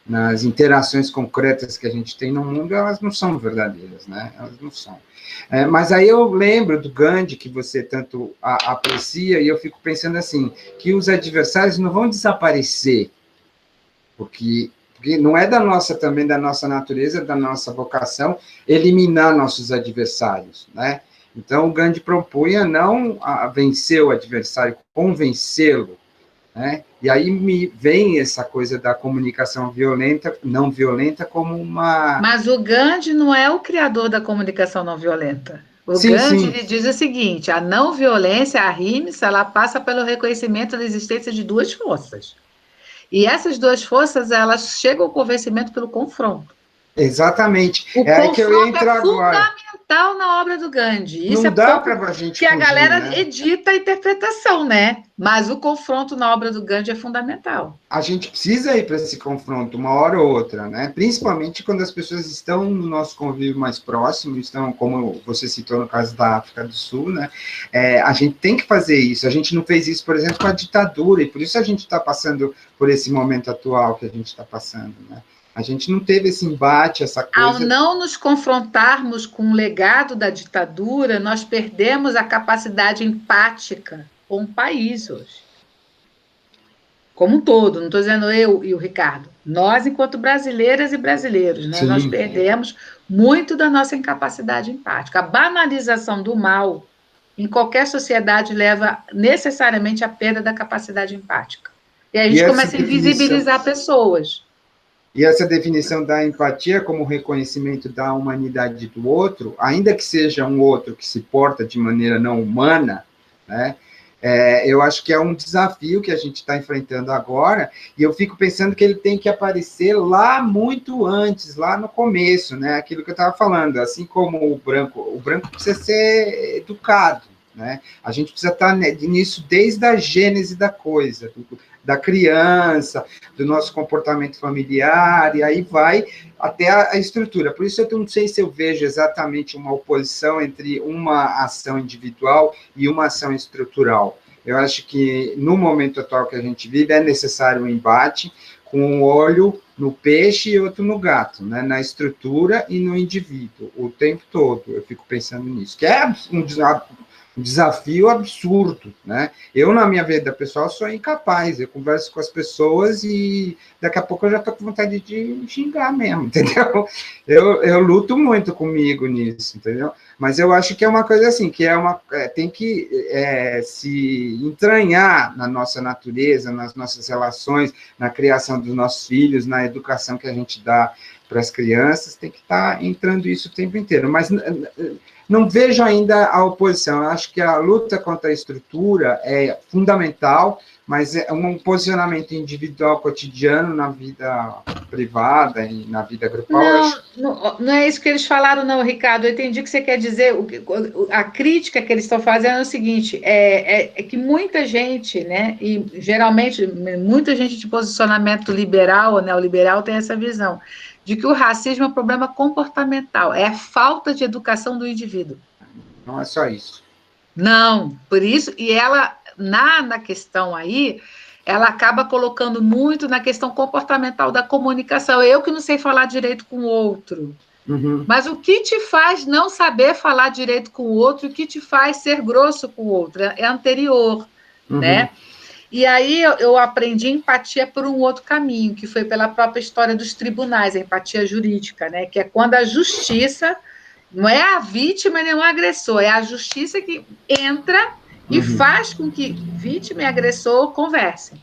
nas interações concretas que a gente tem no mundo, elas não são verdadeiras, né? Elas não são. Mas aí eu lembro do Gandhi, que você tanto aprecia, e eu fico pensando assim, que os adversários não vão desaparecer, porque não é também da nossa natureza, da nossa vocação, eliminar nossos adversários, né? Então, o Gandhi propunha não a vencer o adversário, convencê-lo, né? E aí me vem essa coisa da comunicação não violenta, como uma... Mas o Gandhi não é o criador da comunicação não violenta. O Gandhi ele diz o seguinte: a não violência, a ahimsa, ela passa pelo reconhecimento da existência de duas forças. E essas duas forças, elas chegam ao convencimento pelo confronto. Exatamente. O confronto é fundamental na obra do Gandhi. Isso não dá para a gente que a galera, né? Edita a interpretação, né? Mas o confronto na obra do Gandhi é fundamental. A gente precisa ir para esse confronto uma hora ou outra, né? Principalmente quando as pessoas estão no nosso convívio mais próximo, estão, como você citou no caso da África do Sul, né? A gente tem que fazer isso. A gente não fez isso, por exemplo, com a ditadura, e por isso a gente está passando por esse momento atual que a gente está passando, né? A gente não teve esse embate, essa coisa... Ao não nos confrontarmos com o legado da ditadura, nós perdemos a capacidade empática com o país hoje. Como um todo, não estou dizendo eu e o Ricardo. Nós, enquanto brasileiras e brasileiros, né, nós perdemos muito da nossa incapacidade empática. A banalização do mal em qualquer sociedade leva necessariamente à perda da capacidade empática. E aí a gente começa a invisibilizar pessoas. E essa definição da empatia como reconhecimento da humanidade do outro, ainda que seja um outro que se porta de maneira não humana, né, eu acho que é um desafio que a gente está enfrentando agora, e eu fico pensando que ele tem que aparecer lá muito antes, lá no começo, né, aquilo que eu estava falando, assim como o branco precisa ser educado, né, a gente precisa estar nisso desde a gênese da coisa, da criança, do nosso comportamento familiar, e aí vai até a estrutura. Por isso eu não sei se eu vejo exatamente uma oposição entre uma ação individual e uma ação estrutural. Eu acho que, no momento atual que a gente vive, é necessário um embate com um olho no peixe e outro no gato, né? Na estrutura e no indivíduo, o tempo todo. Eu fico pensando nisso, que é um desafio absurdo, né? Eu, na minha vida pessoal, sou incapaz. Eu converso com as pessoas e daqui a pouco eu já estou com vontade de xingar mesmo, entendeu? Eu luto muito comigo nisso, entendeu? Mas eu acho que é uma coisa assim, que tem que se entranhar na nossa natureza, nas nossas relações, na criação dos nossos filhos, na educação que a gente dá para as crianças, tem que estar entrando isso o tempo inteiro. Mas não vejo ainda a oposição. Eu acho que a luta contra a estrutura é fundamental, mas é um posicionamento individual, cotidiano, na vida privada e na vida grupal. Não é isso que eles falaram, não, Ricardo. Eu entendi o que você quer dizer. A crítica que eles estão fazendo é o seguinte, é que muita gente, né, e geralmente muita gente de posicionamento liberal ou neoliberal tem essa visão, de que o racismo é um problema comportamental, é a falta de educação do indivíduo. Não é só isso. Não, por isso, e ela, na questão aí, ela acaba colocando muito na questão comportamental da comunicação. Eu que não sei falar direito com o outro. Uhum. Mas o que te faz não saber falar direito com o outro, o que te faz ser grosso com o outro, é anterior, né? E aí eu aprendi empatia por um outro caminho, que foi pela própria história dos tribunais, a empatia jurídica, né? Que é quando a justiça, não é a vítima nem o agressor, é a justiça que entra e faz com que vítima e agressor conversem,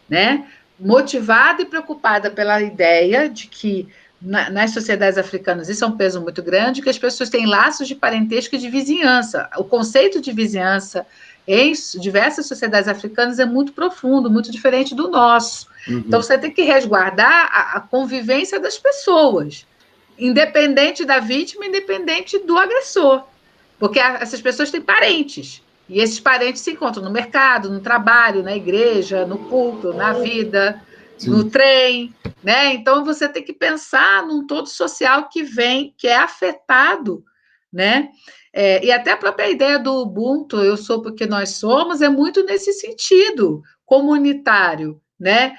né? Motivada e preocupada pela ideia de que nas sociedades africanas isso é um peso muito grande, que as pessoas têm laços de parentesco e de vizinhança. O conceito de vizinhança em diversas sociedades africanas é muito profundo, muito diferente do nosso. Então, você tem que resguardar a convivência das pessoas, independente da vítima, independente do agressor, porque essas pessoas têm parentes, e esses parentes se encontram no mercado, no trabalho, na igreja, no culto, na vida, no trem, né? Então você tem que pensar num todo social que vem, que é afetado, né? E até a própria ideia do Ubuntu, eu sou porque nós somos, é muito nesse sentido comunitário, né?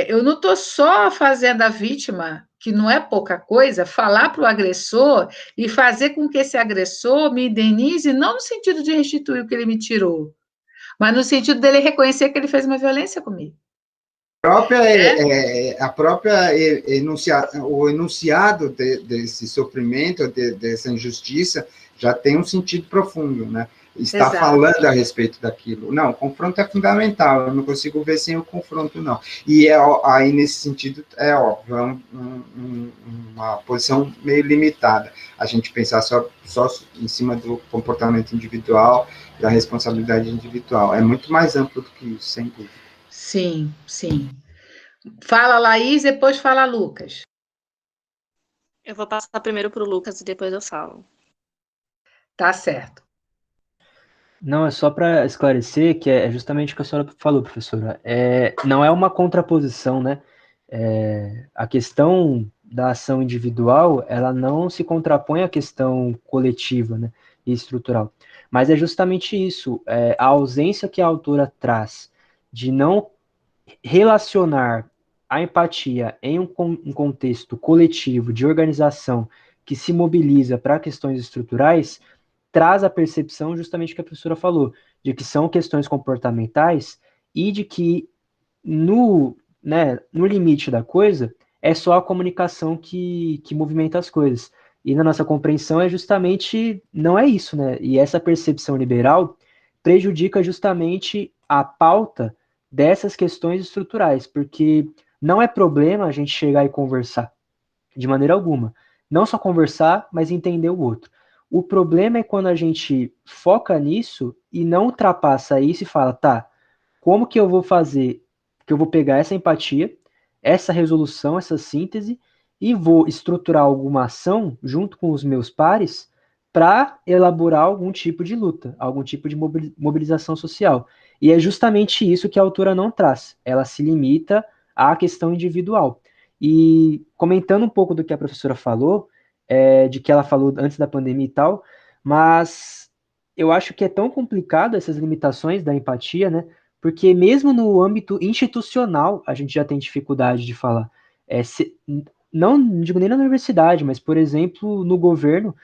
Eu não estou só fazendo a vítima, que não é pouca coisa, falar para o agressor e fazer com que esse agressor me indenize, não no sentido de restituir o que ele me tirou, mas no sentido dele reconhecer que ele fez uma violência comigo. O enunciado desse sofrimento, dessa injustiça, já tem um sentido profundo, né? Está Exato. falando a respeito daquilo. Não, o confronto é fundamental, eu não consigo ver sem o confronto, não. E aí, nesse sentido, é óbvio, é uma posição meio limitada, a gente pensar só em cima do comportamento individual, da responsabilidade individual. É muito mais amplo do que isso, sem dúvida. Sim, sim. Fala, Laís, depois fala, Lucas. Eu vou passar primeiro para o Lucas e depois eu falo. Tá certo. Não, é só para esclarecer que é justamente o que a senhora falou, professora. Não é uma contraposição, né? A questão da ação individual, ela não se contrapõe à questão coletiva, né, e estrutural. Mas é justamente isso, a ausência que a autora traz de não relacionar a empatia em um contexto coletivo, de organização, que se mobiliza para questões estruturais, traz a percepção justamente que a professora falou, de que são questões comportamentais e de que no limite da coisa é só a comunicação que movimenta as coisas. E na nossa compreensão é justamente, não é isso, né? E essa percepção liberal prejudica justamente a pauta dessas questões estruturais, porque não é problema a gente chegar e conversar, de maneira alguma. Não só conversar, mas entender o outro. O problema é quando a gente foca nisso e não ultrapassa isso e fala, tá, como que eu vou fazer, que eu vou pegar essa empatia, essa resolução, essa síntese, e vou estruturar alguma ação junto com os meus pares para elaborar algum tipo de luta, algum tipo de mobilização social. E é justamente isso que a autora não traz. Ela se limita à questão individual. E comentando um pouco do que a professora falou, de que ela falou antes da pandemia e tal, mas eu acho que é tão complicado essas limitações da empatia, né? Porque mesmo no âmbito institucional a gente já tem dificuldade de falar. Não digo nem na universidade, mas, por exemplo, no governo,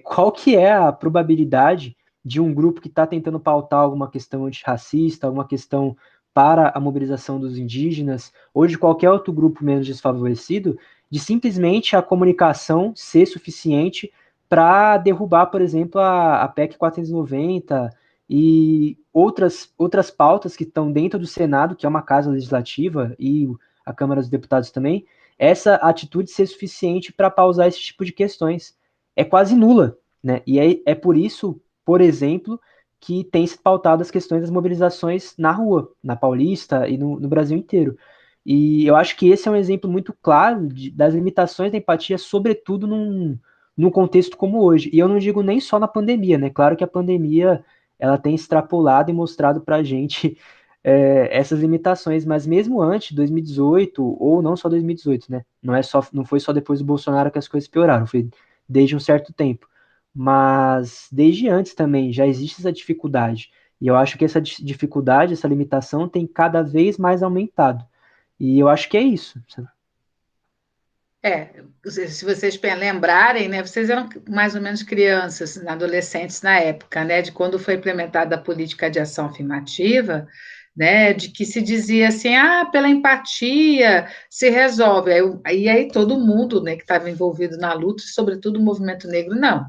qual que é a probabilidade de um grupo que está tentando pautar alguma questão antirracista, alguma questão para a mobilização dos indígenas, ou de qualquer outro grupo menos desfavorecido, de simplesmente a comunicação ser suficiente para derrubar, por exemplo, a PEC 490 e outras pautas que estão dentro do Senado, que é uma casa legislativa, e a Câmara dos Deputados também, essa atitude ser suficiente para pausar esse tipo de questões. É quase nula, né? E é por isso, por exemplo, que tem se pautado as questões das mobilizações na rua, na Paulista e no Brasil inteiro. E eu acho que esse é um exemplo muito claro das limitações da empatia, sobretudo num contexto como hoje. E eu não digo nem só na pandemia, né? Claro que a pandemia ela tem extrapolado e mostrado para a gente essas limitações, mas mesmo antes, 2018, ou não só 2018, né? Não foi só depois do Bolsonaro que as coisas pioraram, foi desde um certo tempo. mas desde antes também já existe essa dificuldade. E eu acho que essa dificuldade, essa limitação tem cada vez mais aumentado. E eu acho que é isso. Se vocês lembrarem, né, vocês eram mais ou menos crianças, adolescentes na época, né, de quando foi implementada a política de ação afirmativa, né, de que se dizia assim, pela empatia se resolve. Aí todo mundo, né, que estava envolvido na luta, sobretudo o movimento negro, não.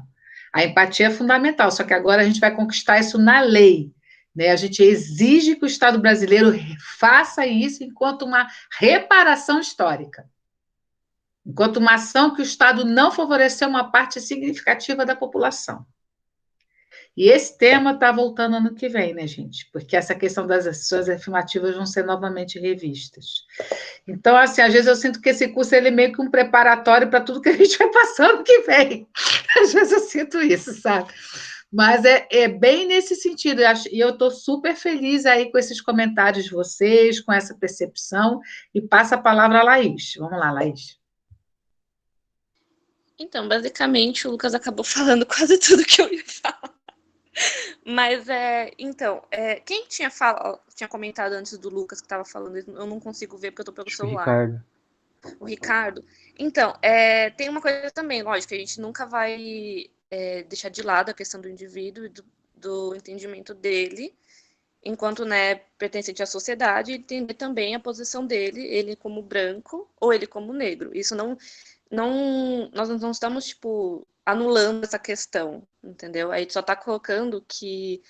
A empatia é fundamental, só que agora a gente vai conquistar isso na lei. Né? A gente exige que o Estado brasileiro faça isso enquanto uma reparação histórica. Enquanto uma ação que o Estado não favoreceu uma parte significativa da população. E esse tema está voltando ano que vem, né, gente? Porque essa questão das ações afirmativas vão ser novamente revistas. Então, assim, às vezes eu sinto que esse curso ele é meio que um preparatório para tudo que a gente vai passar ano que vem. Às vezes eu sinto isso, sabe? Mas é bem nesse sentido, e eu estou super feliz aí com esses comentários de vocês, com essa percepção, e passa a palavra a Laís. Vamos lá, Laís. Então, basicamente, o Lucas acabou falando quase tudo que eu ia falar. Mas, quem tinha comentado antes do Lucas que estava falando, eu não consigo ver porque eu tô pelo celular. O Ricardo. Então, tem uma coisa também, lógico, a gente nunca vai deixar de lado a questão do indivíduo e do entendimento dele, enquanto, né, pertencente à sociedade, e entender também a posição dele, ele como branco ou ele como negro. Isso nós não estamos, tipo, anulando essa questão, entendeu? Aí só tá colocando e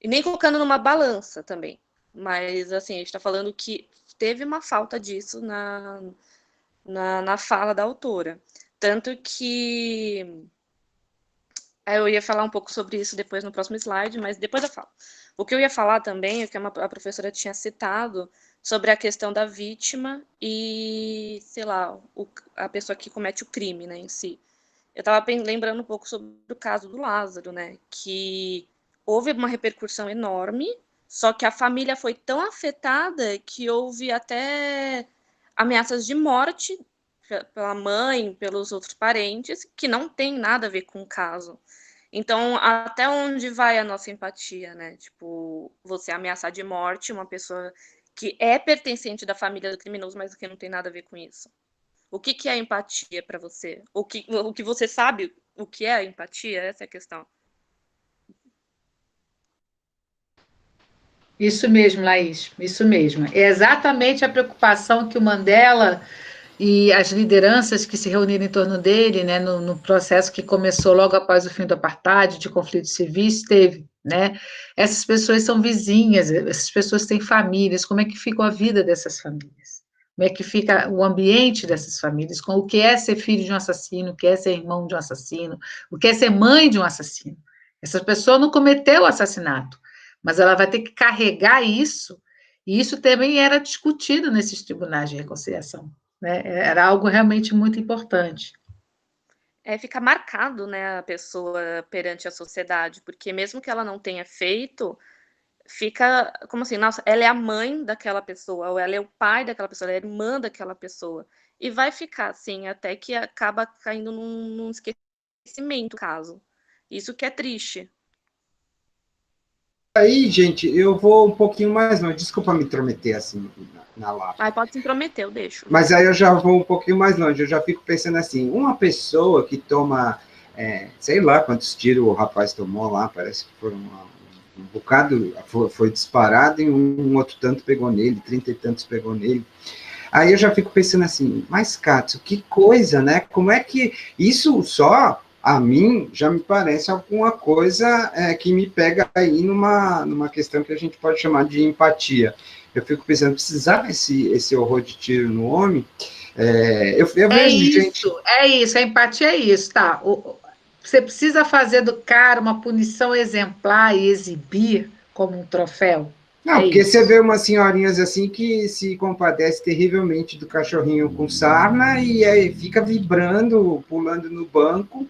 nem colocando numa balança também, mas, assim, a gente tá falando que teve uma falta disso na fala da autora, tanto que eu ia falar um pouco sobre isso depois no próximo slide, mas depois eu falo. O que eu ia falar também é que a professora tinha citado sobre a questão da vítima e, sei lá, a pessoa que comete o crime, né, em si. Eu estava lembrando um pouco sobre o caso do Lázaro, né, que houve uma repercussão enorme, só que a família foi tão afetada que houve até ameaças de morte pela mãe, pelos outros parentes, que não tem nada a ver com o caso. Então, até onde vai a nossa empatia, né? Tipo, você ameaçar de morte uma pessoa que é pertencente da família do criminoso, mas que não tem nada a ver com isso. O que é empatia para você? O que você sabe o que é a empatia? Essa é a questão. Isso mesmo, Laís, isso mesmo. É exatamente a preocupação que o Mandela e as lideranças que se reuniram em torno dele, né, no processo que começou logo após o fim do apartheid, de conflitos civis, teve, né? Essas pessoas são vizinhas, essas pessoas têm famílias, como é que fica a vida dessas famílias? Como é que fica o ambiente dessas famílias? Com o que é ser filho de um assassino, o que é ser irmão de um assassino, o que é ser mãe de um assassino? Essa pessoa não cometeu o assassinato, mas ela vai ter que carregar isso, e isso também era discutido nesses tribunais de reconciliação. Né? Era algo realmente muito importante. Fica marcado, né, a pessoa perante a sociedade, porque mesmo que ela não tenha feito, fica como assim, nossa, ela é a mãe daquela pessoa, ou ela é o pai daquela pessoa, ela é a irmã daquela pessoa. E vai ficar assim, até que acaba caindo num esquecimento, caso. Isso que é triste. Aí, gente, eu vou um pouquinho mais longe. Desculpa me intrometer assim na lápide. Pode se intrometer, eu deixo. Mas aí eu já vou um pouquinho mais longe. Eu já fico pensando assim, uma pessoa que toma, sei lá quantos tiros o rapaz tomou lá, parece que foram um bocado, foi disparado e um outro tanto pegou nele, 30 e tantos pegou nele. Aí eu já fico pensando assim, mas Katsu, que coisa, né? Como é que isso só... a mim, já me parece alguma coisa que me pega aí numa questão que a gente pode chamar de empatia. Eu fico pensando, precisava esse horror de tiro no homem? Eu vejo gente... É isso, a empatia é isso, tá? Você precisa fazer do cara uma punição exemplar e exibir como um troféu? Não, porque você vê umas senhorinhas assim que se compadece terrivelmente do cachorrinho com sarna e aí fica vibrando, pulando no banco,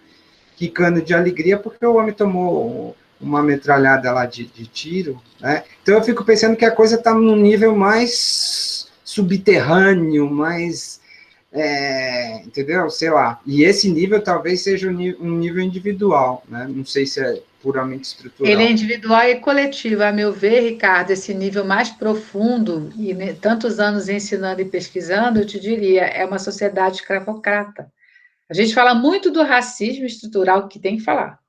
quicando de alegria, porque o homem tomou uma metralhada lá de tiro, né? Então eu fico pensando que a coisa está num nível mais subterrâneo, mais entendeu? Sei lá. E esse nível talvez seja um nível individual, né? Não sei se é puramente estrutural. Ele é individual e coletivo. A meu ver, Ricardo, esse nível mais profundo, e tantos anos ensinando e pesquisando, eu te diria, é uma sociedade escravocrata. A gente fala muito do racismo estrutural, que tem que falar,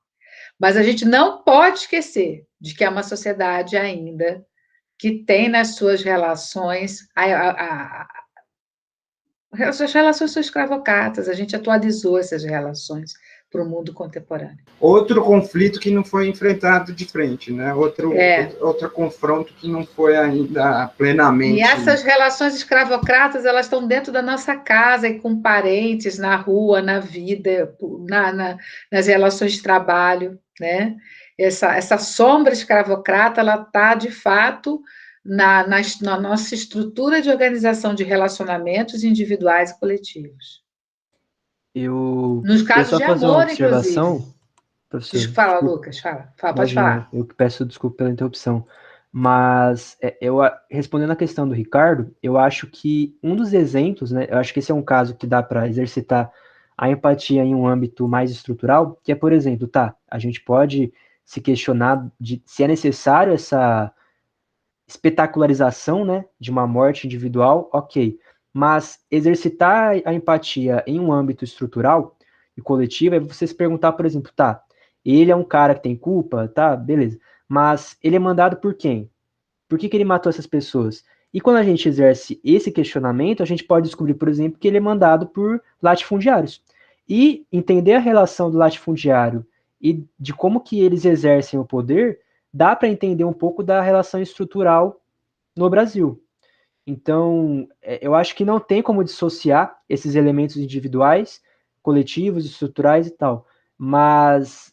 mas a gente não pode esquecer de que é uma sociedade ainda que tem nas suas relações as relações são escravocratas, a gente atualizou essas relações para o mundo contemporâneo. Outro conflito que não foi enfrentado de frente, né? Outro confronto que não foi ainda plenamente... E essas relações escravocratas, elas estão dentro da nossa casa e com parentes, na rua, na vida, nas relações de trabalho, né? Essa sombra escravocrata, ela está, de fato, na nossa estrutura de organização de relacionamentos individuais e coletivos. Eu Nos queria casos só de fazer uma amor, inclusive. observação, professor. Fala, Desculpa, Lucas, fala, pode imagina, falar. eu que peço desculpa pela interrupção. Mas, respondendo à questão do Ricardo, eu acho que um dos exemplos, né, eu acho que esse é um caso que dá para exercitar a empatia em um âmbito mais estrutural, que é, por exemplo, a gente pode se questionar de se é necessário essa espetacularização, né, de uma morte individual, ok. Mas exercitar a empatia em um âmbito estrutural e coletivo é você se perguntar, por exemplo, ele é um cara que tem culpa, beleza. Mas ele é mandado por quem? Por que ele matou essas pessoas? E quando a gente exerce esse questionamento, a gente pode descobrir, por exemplo, que ele é mandado por latifundiários. E entender a relação do latifundiário e de como que eles exercem o poder, dá para entender um pouco da relação estrutural no Brasil. Então, eu acho que não tem como dissociar esses elementos individuais, coletivos, estruturais e tal. Mas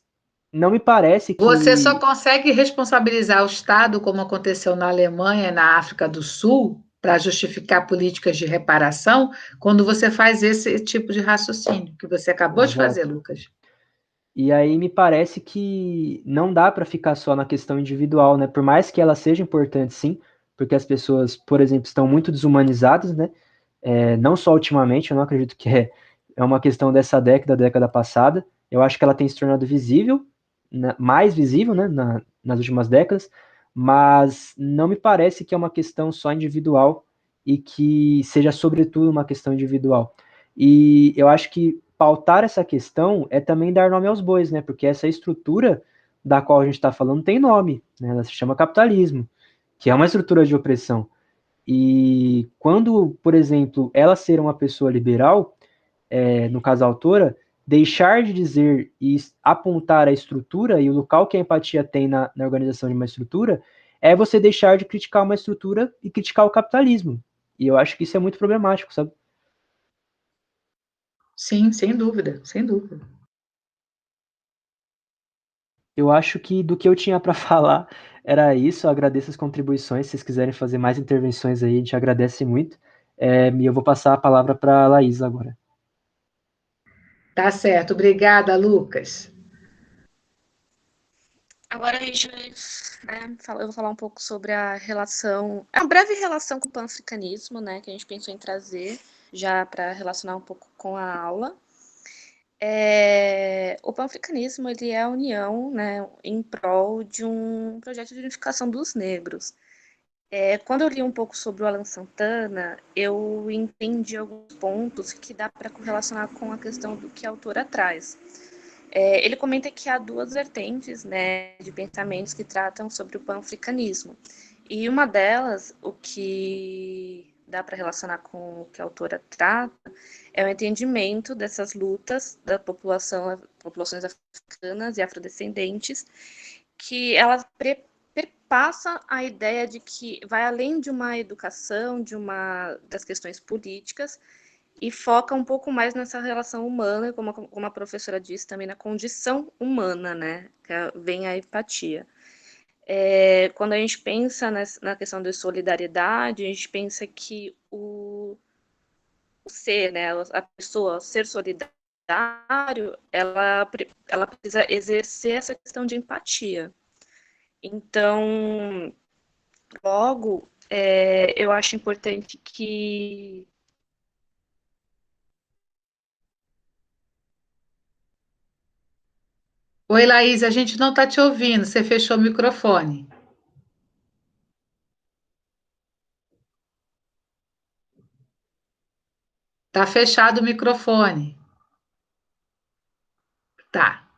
não me parece Você só que... consegue responsabilizar o Estado, como aconteceu na Alemanha e na África do Sul, para justificar políticas de reparação, quando você faz esse tipo de raciocínio que você acabou de fazer, Exato. Lucas. E aí me parece que não dá para ficar só na questão individual, né? Por mais que ela seja importante, sim, porque as pessoas, por exemplo, estão muito desumanizadas, né? Não só ultimamente, eu não acredito que é uma questão dessa década, da década passada. Eu acho que ela tem se tornado visível, mais visível, né? Nas últimas décadas, mas não me parece que é uma questão só individual e que seja, sobretudo, uma questão individual. E eu acho que pautar essa questão é também dar nome aos bois, né? Porque essa estrutura da qual a gente está falando tem nome, né? Ela se chama capitalismo, que é uma estrutura de opressão. E quando, por exemplo, ela ser uma pessoa liberal, no caso a autora, deixar de dizer e apontar a estrutura e o local que a empatia tem na organização de uma estrutura, é você deixar de criticar uma estrutura e criticar o capitalismo. E eu acho que isso é muito problemático, sabe? Sim, sem dúvida, sem dúvida. Eu acho que do que eu tinha para falar era isso. Eu agradeço as contribuições. Se vocês quiserem fazer mais intervenções aí, a gente agradece muito. E eu vou passar a palavra para a Laís agora. Tá certo. Obrigada, Lucas. Agora a gente vai, né, eu vou falar um pouco sobre a relação, a breve relação com o panafricanismo, né, que a gente pensou em trazer já para relacionar um pouco com a aula. O panafricanismo, ele é a união, né, em prol de um projeto de unificação dos negros. Quando eu li um pouco sobre o Alan Santana, eu entendi alguns pontos que dá para correlacionar com a questão do que a autora traz. Ele comenta que há duas vertentes, né, de pensamentos que tratam sobre o panafricanismo. E uma delas, o que dá para relacionar com o que a autora trata, é o entendimento dessas lutas da populações africanas e afrodescendentes, que ela perpassa a ideia de que vai além de uma educação, das questões políticas, e foca um pouco mais nessa relação humana, como a professora disse, também na condição humana, né? Que vem a empatia. Quando a gente pensa na questão de solidariedade, a gente pensa que o ser, né, a pessoa, ser solidário, ela precisa exercer essa questão de empatia. Então, logo, eu acho importante que Oi, Laís, a gente não está te ouvindo, você fechou o microfone. Está fechado o microfone. Tá.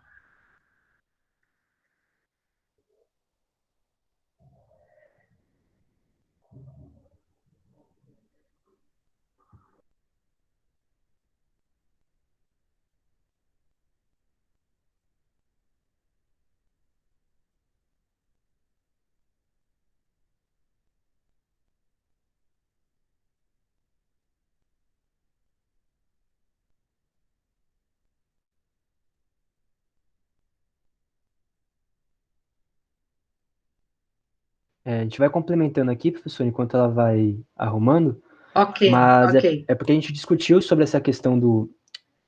A gente vai complementando aqui, professor, enquanto ela vai arrumando, Ok, mas ok. é porque a gente discutiu sobre essa questão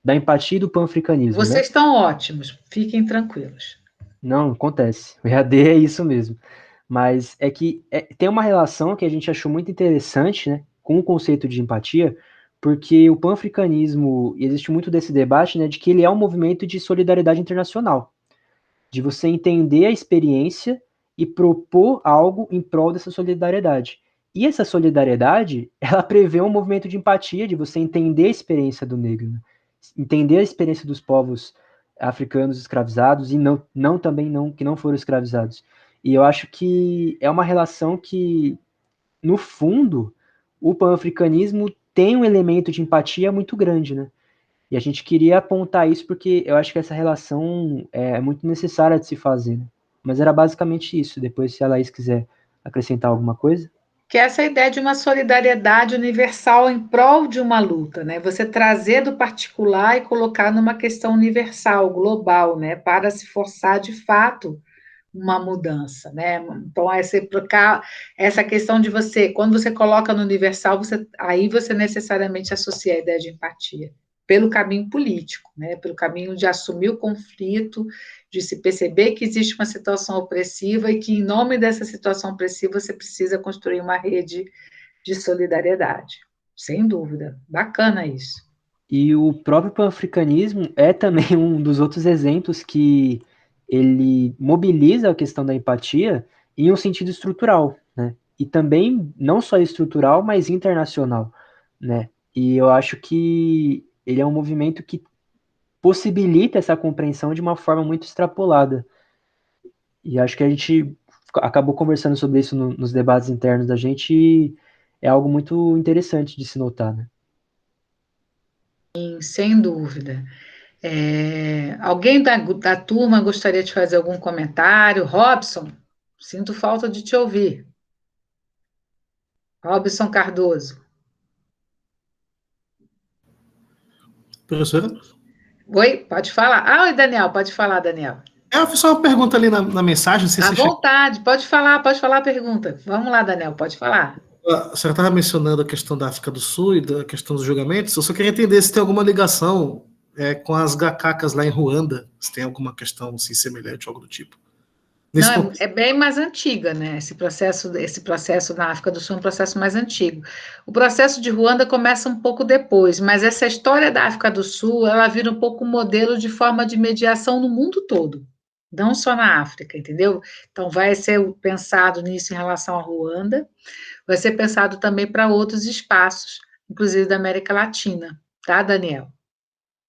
da empatia e do panafricanismo, né? Vocês estão ótimos, fiquem tranquilos. Não, acontece. O EAD é isso mesmo. Mas é que tem uma relação que a gente achou muito interessante, né, com o conceito de empatia, porque o panafricanismo, e existe muito desse debate, né, de que ele é um movimento de solidariedade internacional, de você entender a experiência e propor algo em prol dessa solidariedade. E essa solidariedade, ela prevê um movimento de empatia, de você entender a experiência do negro, né? Entender a experiência dos povos africanos escravizados e não também não que não foram escravizados. E eu acho que é uma relação que, no fundo, o pan-africanismo tem um elemento de empatia muito grande, né? E a gente queria apontar isso porque eu acho que essa relação é muito necessária de se fazer, né? Mas era basicamente isso. Depois, se a Laís quiser acrescentar alguma coisa. Que é essa ideia de uma solidariedade universal em prol de uma luta, né? Você trazer do particular e colocar numa questão universal, global, né? Para se forçar de fato uma mudança, né? Então, essa questão de você, quando você coloca no universal, aí você necessariamente associa a ideia de empatia, pelo caminho político, né? Pelo caminho de assumir o conflito, de se perceber que existe uma situação opressiva e que, em nome dessa situação opressiva, você precisa construir uma rede de solidariedade. Sem dúvida. Bacana isso. E o próprio pan-africanismo é também um dos outros exemplos que ele mobiliza a questão da empatia em um sentido estrutural, né? E também não só estrutural, mas internacional, né? E eu acho que ele é um movimento que possibilita essa compreensão de uma forma muito extrapolada. E acho que a gente acabou conversando sobre isso nos debates internos da gente e é algo muito interessante de se notar, né? Sem dúvida. Alguém da turma gostaria de fazer algum comentário? Robson, sinto falta de te ouvir. Robson Cardoso. Professora? Oi, pode falar. Oi, Daniel, pode falar, Daniel. Eu fiz só uma pergunta ali na mensagem, não sei À se você vontade, pode falar a pergunta. Vamos lá, Daniel, pode falar. a senhora estava mencionando a questão da África do Sul e da questão dos julgamentos. Eu só queria entender se tem alguma ligação com as gacacas lá em Ruanda, se tem alguma questão assim, semelhante, algo do tipo. Nesse Não, contexto. é bem mais antiga, né? Esse processo na África do Sul é um processo mais antigo. O processo de Ruanda começa um pouco depois, mas essa história da África do Sul, ela vira um pouco um modelo de forma de mediação no mundo todo, não só na África, entendeu? Então, vai ser pensado nisso em relação à Ruanda, vai ser pensado também para outros espaços, inclusive da América Latina, tá, Daniel?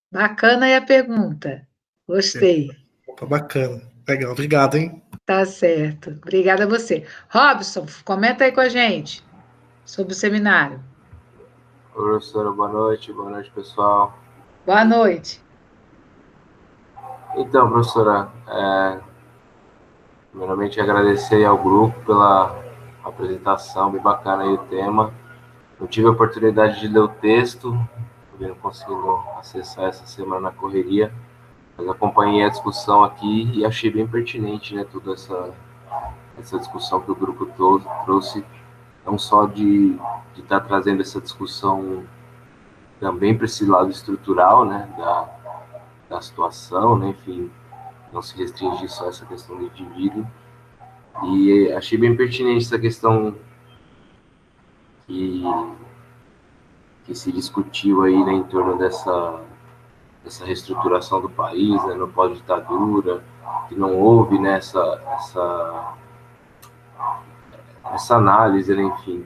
Bacana aí a pergunta. Gostei. Opa, bacana. Legal, obrigado, hein? Tá certo. Obrigada a você. Robson, comenta aí com a gente sobre o seminário. Professora, boa noite, pessoal. Boa noite. Então, professora, primeiramente agradecer ao grupo pela apresentação, bem bacana aí o tema. Eu tive a oportunidade de ler o texto, não conseguindo acessar essa semana na correria, mas acompanhei a discussão aqui e achei bem pertinente, né, toda essa discussão que o grupo todo trouxe, não só de estar trazendo essa discussão também para esse lado estrutural, né, da situação, né, enfim, não se restringir só a essa questão do indivíduo. E achei bem pertinente essa questão que se discutiu aí, né, em torno dessa essa reestruturação do país, né, no pós-ditadura, que não houve, né, essa análise, né, enfim,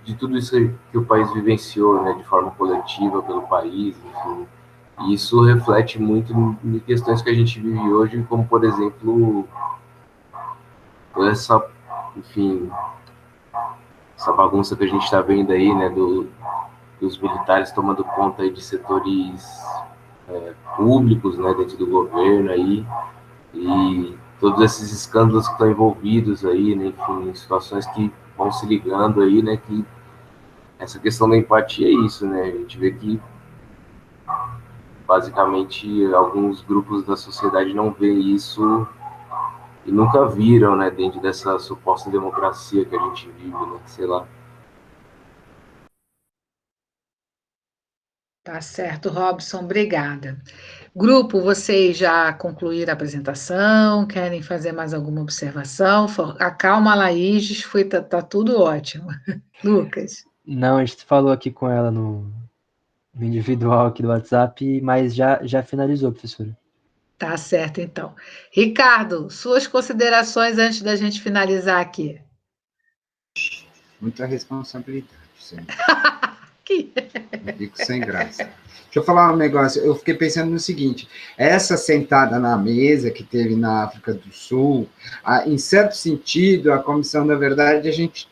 de tudo isso que o país vivenciou, né, de forma coletiva pelo país, enfim. E isso reflete muito em questões que a gente vive hoje, como, por exemplo, toda essa, enfim, essa bagunça que a gente está vendo aí, né, dos militares tomando conta aí de setores públicos, né, dentro do governo aí, e todos esses escândalos que estão envolvidos aí, né, enfim, situações que vão se ligando aí, né, que essa questão da empatia é isso, né, a gente vê que basicamente alguns grupos da sociedade não veem isso e nunca viram, né, dentro dessa suposta democracia que a gente vive, né, sei lá. Tá certo, Robson, obrigada. Grupo, vocês já concluíram a apresentação? Querem fazer mais alguma observação? Acalma a Laís, tá tudo ótimo. Lucas. Não, a gente falou aqui com ela no individual aqui do WhatsApp, mas já finalizou, professora. Tá certo, então. Ricardo, suas considerações antes da gente finalizar aqui. Muita responsabilidade, sempre. Que... Eu fico sem graça. Deixa eu falar um negócio. Eu fiquei pensando no seguinte: essa sentada na mesa que teve na África do Sul, em certo sentido, a Comissão da Verdade, a gente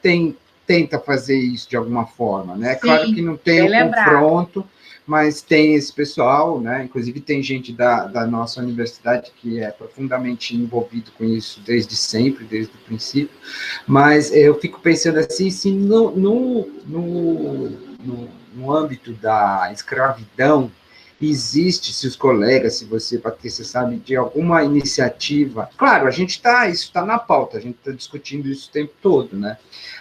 tenta fazer isso de alguma forma, né? Sim, claro que não tem o confronto, mas tem esse pessoal, né? Inclusive tem gente da nossa universidade que é profundamente envolvido com isso desde sempre, desde o princípio, mas eu fico pensando assim, se no âmbito da escravidão, existe, se os colegas, se você, Patrícia, sabe, de alguma iniciativa, claro, isso está na pauta, a gente está discutindo isso o tempo todo, né?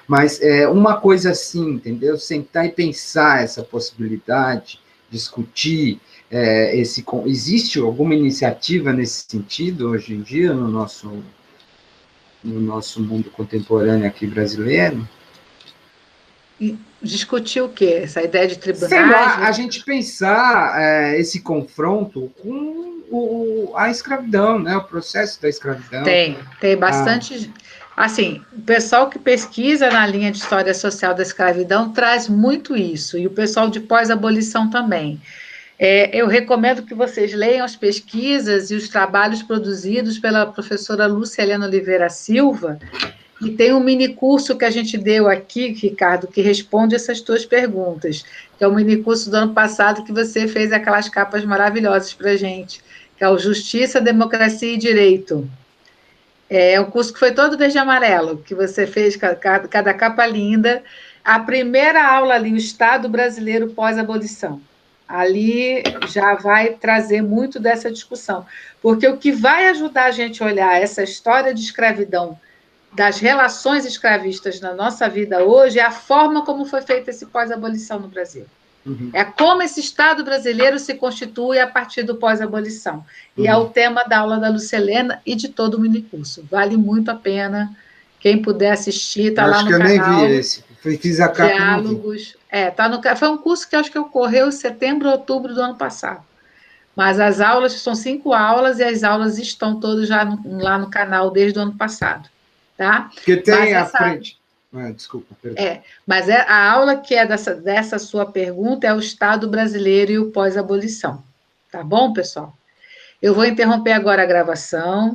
Mas uma coisa assim, entendeu? Sentar e pensar essa possibilidade, discutir, existe alguma iniciativa nesse sentido hoje em dia no nosso mundo contemporâneo aqui brasileiro? Discutir o quê? Essa ideia de tribunais? Sei lá, a gente pensar esse confronto com a escravidão, né? O processo da escravidão. Tem bastante... Assim, o pessoal que pesquisa na linha de história social da escravidão traz muito isso, e o pessoal de pós-abolição também. Eu recomendo que vocês leiam as pesquisas e os trabalhos produzidos pela professora Lúcia Helena Oliveira Silva, e tem um minicurso que a gente deu aqui, Ricardo, que responde essas tuas perguntas, que é o minicurso do ano passado que você fez aquelas capas maravilhosas para a gente, que é o Justiça, Democracia e Direito. É um curso que foi todo verde e amarelo, que você fez cada capa linda. A primeira aula ali, o Estado Brasileiro pós-abolição. Ali já vai trazer muito dessa discussão, porque o que vai ajudar a gente a olhar essa história de escravidão, das relações escravistas na nossa vida hoje, é a forma como foi feita esse pós-abolição no Brasil. Uhum. É como esse Estado brasileiro se constitui a partir do pós-abolição. E é o tema da aula da Lucilena e de todo o minicurso. Vale muito a pena. Quem puder assistir, está lá no canal. Acho que eu nem vi esse. Fiz a capa. Diálogos. Foi um curso que acho que ocorreu em setembro, outubro do ano passado. Mas as aulas, são 5 aulas, e as aulas estão todas já lá no canal desde o ano passado. Tá? Porque tem à frente... desculpa, perdão. Mas a aula que é dessa sua pergunta é o Estado Brasileiro e o pós-abolição. Tá bom, pessoal? Eu vou interromper agora a gravação.